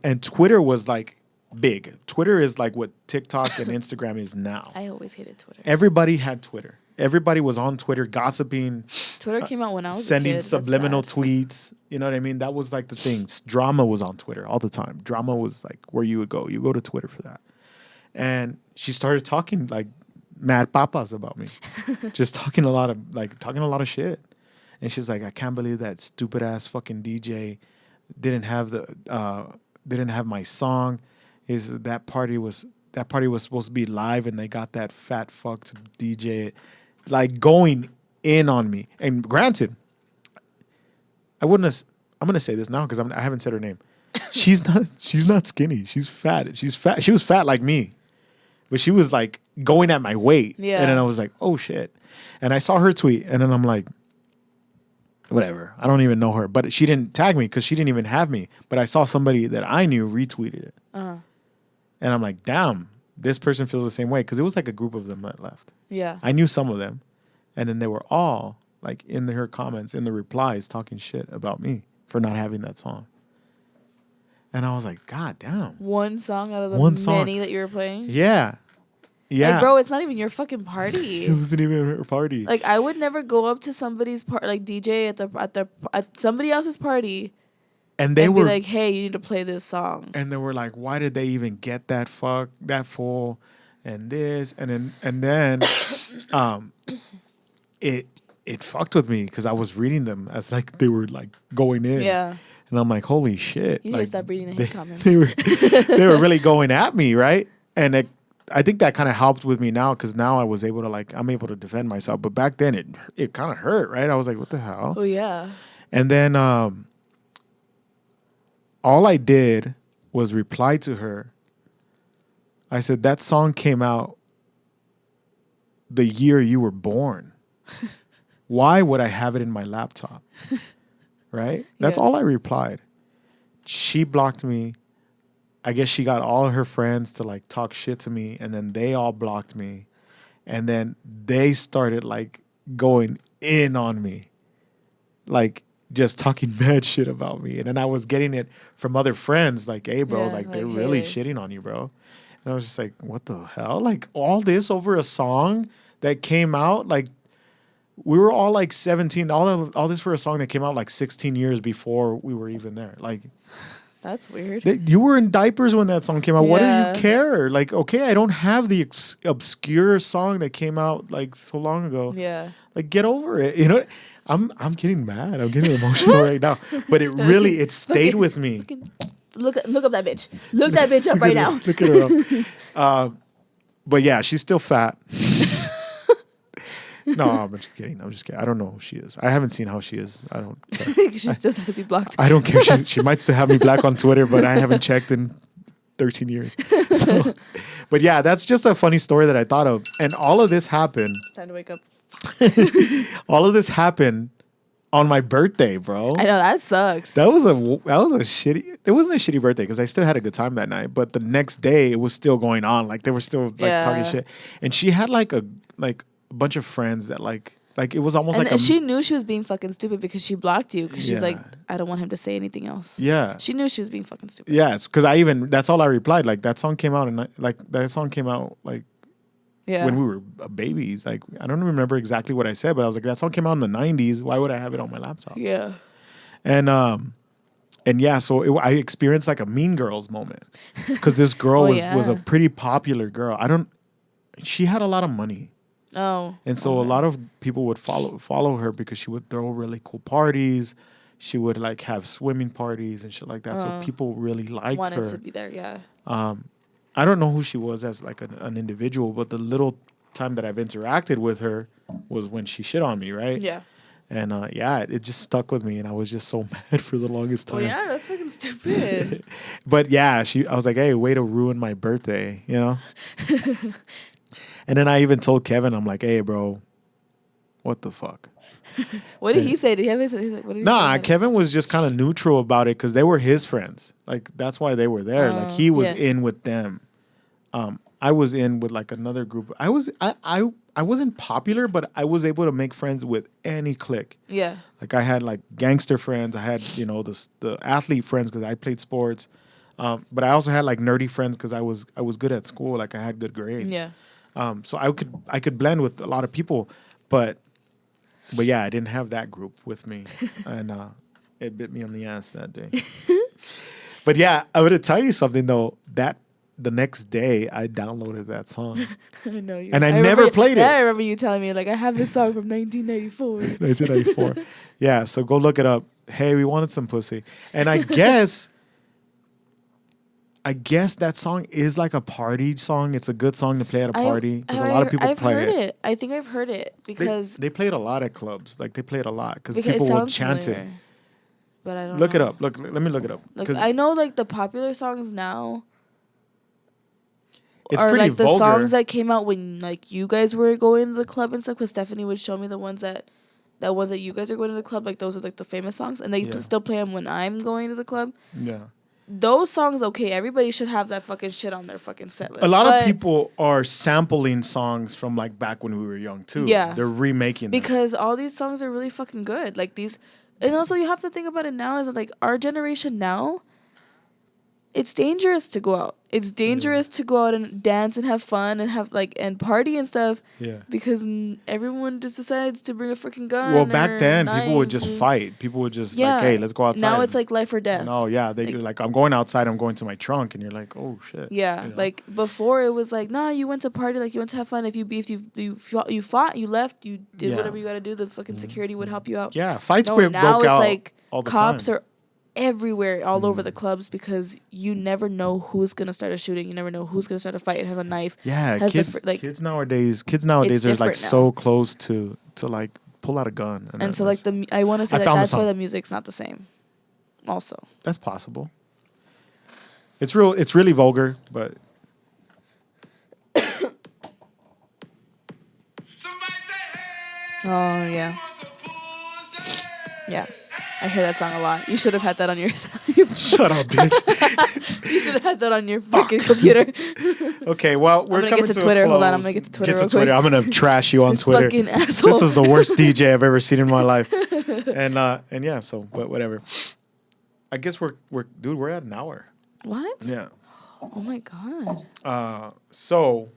Speaker 1: And Twitter was like big. Twitter is like what TikTok and Instagram is now.
Speaker 2: I always hated Twitter.
Speaker 1: Everybody had Twitter. Everybody was on Twitter gossiping,
Speaker 2: Twitter came out when I was
Speaker 1: sending
Speaker 2: a kid. That's
Speaker 1: subliminal
Speaker 2: sad.
Speaker 1: tweets. You know what I mean? That was like the thing. Drama was on Twitter all the time. Drama was like where you would go. You go to Twitter for that. And she started talking like mad papas about me. Just talking a lot of shit. And she's like, I can't believe that stupid ass fucking DJ didn't have my song. That party was supposed to be live and they got that fat fuck to DJ it. Like going in on me. And granted, I'm gonna say this now because I haven't said her name. She's not skinny. She's fat. She was fat like me. But she was like going at my weight.
Speaker 2: Yeah.
Speaker 1: And then I was like, oh shit. And I saw her tweet and then I'm like, whatever. I don't even know her. But she didn't tag me because she didn't even have me. But I saw somebody that I knew retweeted it.
Speaker 2: Uh-huh.
Speaker 1: And I'm like, damn, this person feels the same way. Because it was like a group of them that left.
Speaker 2: Yeah.
Speaker 1: I knew some of them. And then they were all like in her comments, in the replies, talking shit about me for not having that song. And I was like, God damn.
Speaker 2: One song out of the many that you were playing?
Speaker 1: Yeah. Yeah.
Speaker 2: Like, bro, it's not even your fucking party.
Speaker 1: It wasn't even her party.
Speaker 2: Like, I would never go up to somebody's like DJ at somebody else's party
Speaker 1: and they
Speaker 2: and
Speaker 1: were
Speaker 2: be like, "Hey, you need to play this song."
Speaker 1: and they were like, why did they even get that fool and this and then it fucked with me because I was reading them as like they were like going in.
Speaker 2: Yeah.
Speaker 1: And I'm like, holy shit.
Speaker 2: You need
Speaker 1: like,
Speaker 2: to stop reading the hate comments.
Speaker 1: They were really going at me, right? And I think that kind of helped with me now because now I was able to I'm able to defend myself. But back then it kind of hurt, right? I was like, what the hell?
Speaker 2: Oh yeah.
Speaker 1: And then all I did was reply to her. I said, that song came out the year you were born. Why would I have it in my laptop? Right? That's all I replied. She blocked me. I guess she got all her friends to talk shit to me, and then they all blocked me. And then they started going in on me. Just talking bad shit about me. And then I was getting it from other friends hey bro, they're really shitting on you, bro. And I was just like, what the hell? All this over a song that came out we were all 17. All this for a song that came out 16 years before we were even there.
Speaker 2: That's weird.
Speaker 1: You were in diapers when that song came out. What do you care? Okay, I don't have the obscure song that came out so long ago.
Speaker 2: Yeah.
Speaker 1: Get over it. You know, I'm getting mad. I'm getting emotional right now. But it stayed with me.
Speaker 2: Look up that bitch. Look that bitch up right now.
Speaker 1: Look at her up. But yeah, she's still fat. No, I'm just kidding. I don't know who she is. I haven't seen how she is. I don't care.
Speaker 2: She still has you blocked.
Speaker 1: I don't care. She might still have me black on Twitter, but I haven't checked in 13 years. So, but yeah, that's just a funny story that I thought of. And all of this happened.
Speaker 2: It's time to wake up.
Speaker 1: All of this happened on my birthday, bro.
Speaker 2: I know, that sucks.
Speaker 1: That was a shitty. It wasn't a shitty birthday because I still had a good time that night. But the next day, it was still going on. They were still talking shit. And she had a bunch of friends that it was almost
Speaker 2: and she knew she was being fucking stupid because she blocked you because she's like, I don't want him to say anything else.
Speaker 1: Yeah,
Speaker 2: she knew she was being fucking stupid.
Speaker 1: Yeah, it's because that's all I replied. That song came out and that song came out when we were babies. I don't remember exactly what I said, but I was like, that song came out in the 90s. Why would I have it on my laptop?
Speaker 2: Yeah,
Speaker 1: and yeah, so I experienced a Mean Girls moment because this girl was a pretty popular girl. She had a lot of money.
Speaker 2: Oh.
Speaker 1: And so a lot of people would follow her because she would throw really cool parties. She would have swimming parties and shit like that. So people really liked her.
Speaker 2: Wanted to be there, yeah.
Speaker 1: I don't know who she was as an individual, but the little time that I've interacted with her was when she shit on me, right?
Speaker 2: Yeah.
Speaker 1: And it just stuck with me, and I was just so mad for the longest time.
Speaker 2: Well, yeah, that's fucking stupid.
Speaker 1: But yeah, I was like, hey, way to ruin my birthday, you know? And then I even told Kevin, I'm like, hey, bro, what the fuck?
Speaker 2: What did he say? Did he have what did he say?
Speaker 1: Kevin was just kind of neutral about it because they were his friends. That's why they were there. He was in with them. I was in with another group. I wasn't popular, but I was able to make friends with any clique.
Speaker 2: Yeah.
Speaker 1: I had gangster friends. I had, the athlete friends because I played sports. But I also had nerdy friends because I was good at school. I had good grades.
Speaker 2: Yeah.
Speaker 1: So I could blend with a lot of people, but yeah, I didn't have that group with me, and it bit me on the ass that day. But yeah, I would tell you something though. That the next day I downloaded that song.
Speaker 2: I know you.
Speaker 1: And I never played it.
Speaker 2: I remember you telling me I have this song from 1994.
Speaker 1: 1994. Yeah, so go look it up. Hey, we wanted some pussy, and I guess that song is a party song. It's a good song to play at a party because a lot of people play it.
Speaker 2: I've heard it. I think I've heard it because
Speaker 1: they played a lot at clubs. They played a lot because people would chant it.
Speaker 2: But I don't
Speaker 1: look
Speaker 2: know.
Speaker 1: It up. Let me look it up.
Speaker 2: I know the popular songs now.
Speaker 1: It's
Speaker 2: are
Speaker 1: pretty
Speaker 2: the
Speaker 1: vulgar.
Speaker 2: Songs that came out when you guys were going to the club and stuff. Because Stephanie would show me the ones that you guys are going to the club. Those are the famous songs, and they still play them when I'm going to the club.
Speaker 1: Yeah.
Speaker 2: Those songs, okay, everybody should have that fucking shit on their fucking set list.
Speaker 1: A lot of people are sampling songs from back when we were young too.
Speaker 2: Yeah.
Speaker 1: They're remaking them.
Speaker 2: Because all these songs are really fucking good. And also you have to think about it now is our generation now, it's dangerous to go out. It's dangerous to go out and dance and have fun and have and party and stuff.
Speaker 1: Yeah.
Speaker 2: Because everyone just decides to bring a freaking gun.
Speaker 1: Well, back then people would just fight. People would just hey, let's go outside.
Speaker 2: Now it's life or death.
Speaker 1: No, yeah, you're I'm going outside. I'm going to my trunk, and you're like, oh shit.
Speaker 2: Yeah, before it was nah, you went to party, you went to have fun. If you beefed, you fought, you left, you did whatever you got to do. The fucking security would help you out.
Speaker 1: Yeah, fights
Speaker 2: now
Speaker 1: broke out
Speaker 2: it's
Speaker 1: all the
Speaker 2: cops
Speaker 1: time.
Speaker 2: are everywhere, all over the clubs, because you never know who's gonna start a shooting. You never know who's gonna start a fight. It has a knife.
Speaker 1: Yeah,
Speaker 2: has
Speaker 1: kids nowadays are like
Speaker 2: different
Speaker 1: so
Speaker 2: now.
Speaker 1: close to like pull out a gun.
Speaker 2: And so like I want to say
Speaker 1: I
Speaker 2: that
Speaker 1: found
Speaker 2: that's
Speaker 1: the
Speaker 2: why
Speaker 1: song.
Speaker 2: the music's not the same. Also,
Speaker 1: That's possible. It's really vulgar, but
Speaker 2: oh yeah, yeah. I hear that song a lot. You should have had that on your.
Speaker 1: shut up, bitch.
Speaker 2: You should have had that on your fucking computer.
Speaker 1: Okay, well, we're
Speaker 2: gonna
Speaker 1: coming
Speaker 2: get to
Speaker 1: a
Speaker 2: Twitter. Hold on,
Speaker 1: close.
Speaker 2: I'm gonna get to Twitter
Speaker 1: Get to
Speaker 2: real
Speaker 1: Twitter.
Speaker 2: quick.
Speaker 1: I'm gonna trash you on
Speaker 2: This
Speaker 1: Twitter.
Speaker 2: fucking asshole.
Speaker 1: This is the worst DJ I've ever seen in my life. And yeah, so but whatever. I guess we're at an hour.
Speaker 2: What?
Speaker 1: Yeah.
Speaker 2: Oh my god.
Speaker 1: So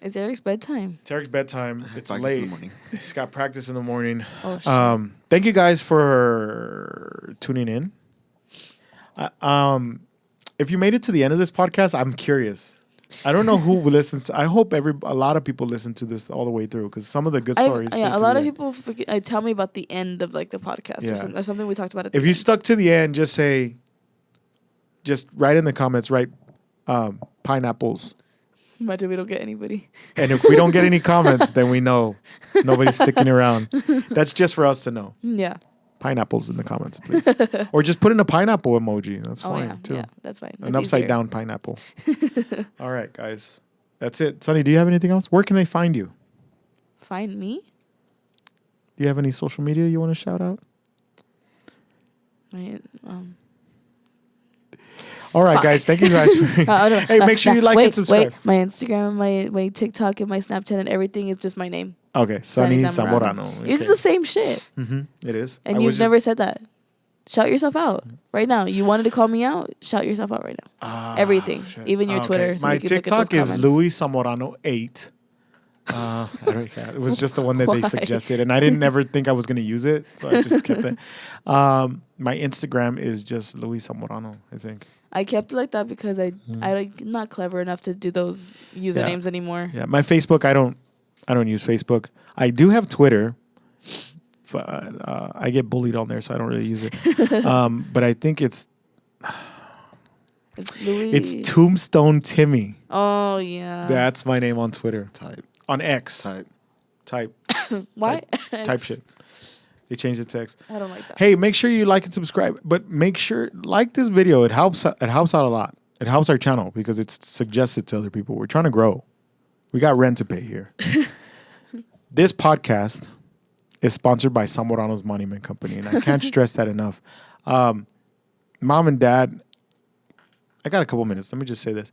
Speaker 2: It's Eric's bedtime.
Speaker 1: it's Eric's bedtime. It's
Speaker 3: Practice
Speaker 1: late.
Speaker 3: in the morning.
Speaker 1: He's got practice in the morning.
Speaker 2: Oh shit.
Speaker 1: Thank you guys for tuning in. If you made it to the end of this podcast, I'm curious. I don't know who listens to. I hope a lot of people listen to this all the way through, because some of the good stories.
Speaker 2: Yeah, a lot of people tell me about the end of like the podcast
Speaker 1: Yeah.
Speaker 2: or something we talked about. At
Speaker 1: If
Speaker 2: the
Speaker 1: you
Speaker 2: end.
Speaker 1: stuck to the end, just write in the comments, write pineapples.
Speaker 2: Imagine we don't get anybody.
Speaker 1: And if we don't get any comments, then we know nobody's sticking around. That's just for us to know.
Speaker 2: Yeah.
Speaker 1: Pineapples in the comments, please. Or just put in a pineapple emoji. That's
Speaker 2: Oh
Speaker 1: fine,
Speaker 2: yeah.
Speaker 1: too.
Speaker 2: Yeah, that's fine.
Speaker 1: An
Speaker 2: That's
Speaker 1: upside
Speaker 2: easier.
Speaker 1: down pineapple. All right, guys. That's it. Sonny, do you have anything else? Where can they find you?
Speaker 2: Find me.
Speaker 1: Do you have any social media you want to shout out?
Speaker 2: My,
Speaker 1: All right,
Speaker 2: Fuck.
Speaker 1: guys. Thank you guys for. Hey, make sure you like and subscribe.
Speaker 2: Wait, my Instagram, my TikTok, and my Snapchat and everything is just my name.
Speaker 1: Okay, Sonny
Speaker 2: Sunny
Speaker 1: Zamorano.
Speaker 2: It's the same shit.
Speaker 1: It is.
Speaker 2: And you've never said that. Shout yourself out right now. You wanted to call me out? Shout yourself out right now. Everything.
Speaker 1: Shit.
Speaker 2: Even your Twitter. So
Speaker 1: My
Speaker 2: we can look at
Speaker 1: TikTok
Speaker 2: those
Speaker 1: is
Speaker 2: comments.
Speaker 1: Louie Zamorano 8. It was just the one that they
Speaker 2: Why?
Speaker 1: suggested, and I didn't ever think I was going to use it, so I just kept it. My Instagram is just Louie Zamorano, I think.
Speaker 2: I kept it like that because I'm not clever enough to do those usernames anymore.
Speaker 1: Yeah, my Facebook, I don't use Facebook. I do have Twitter, but I get bullied on there, so I don't really use it. But I think it's
Speaker 2: Louie.
Speaker 1: It's Tombstone Timmy.
Speaker 2: Oh yeah.
Speaker 1: That's my name on Twitter.
Speaker 3: Type.
Speaker 1: On X.
Speaker 3: Type.
Speaker 2: Why?
Speaker 1: Type shit. They changed the text.
Speaker 2: I don't like that.
Speaker 1: Hey, make sure you like and subscribe, but make sure like this video. It helps out a lot. It helps our channel because it's suggested to other people. We're trying to grow. We got rent to pay here. This podcast is sponsored by Zamorano's Monument Company, and I can't stress that enough. Mom and Dad, I got a couple minutes. Let me just say this.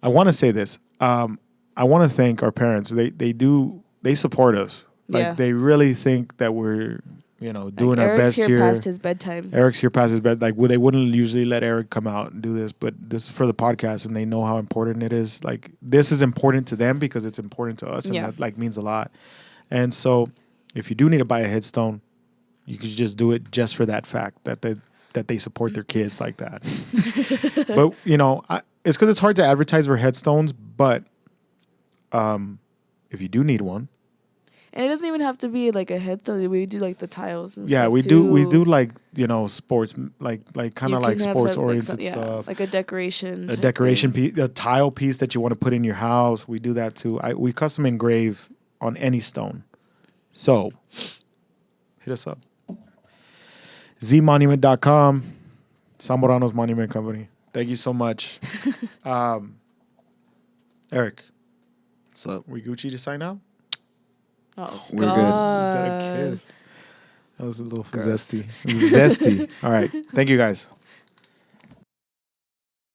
Speaker 1: I want to say this. I want to thank our parents. They support us. Like
Speaker 2: Yeah.
Speaker 1: they really think that we're, doing our
Speaker 2: Eric's
Speaker 1: best
Speaker 2: here
Speaker 1: here.
Speaker 2: past his bedtime.
Speaker 1: Eric's here past his bed. Like, they wouldn't usually let Eric come out and do this, but this is for the podcast, and they know how important it is. Like, this is important to them because it's important to us, and that means a lot. And so, if you do need to buy a headstone, you could just do it just for that fact that they support their kids like that. But it's because it's hard to advertise for headstones. But if you do need one.
Speaker 2: And it doesn't even have to be like a headstone. We do like the tiles and
Speaker 1: Yeah,
Speaker 2: stuff
Speaker 1: we
Speaker 2: too.
Speaker 1: do. We do like sports, like kind of
Speaker 2: You
Speaker 1: like
Speaker 2: can have
Speaker 1: sports
Speaker 2: some,
Speaker 1: oriented
Speaker 2: like,
Speaker 1: stuff.
Speaker 2: like a decoration.
Speaker 1: A
Speaker 2: type
Speaker 1: decoration
Speaker 2: thing.
Speaker 1: piece, a tile piece that you want to put in your house. We do that too. We custom engrave on any stone. So hit us up. zmonument.com, Zamorano's Monument Company. Thank you so much. Eric,
Speaker 3: What's up?
Speaker 1: we Gucci to sign out?
Speaker 2: Oh,
Speaker 3: We're good.
Speaker 2: God.
Speaker 1: Is that a kiss? That was a little
Speaker 2: Gross.
Speaker 1: zesty. Zesty. All right. Thank you guys.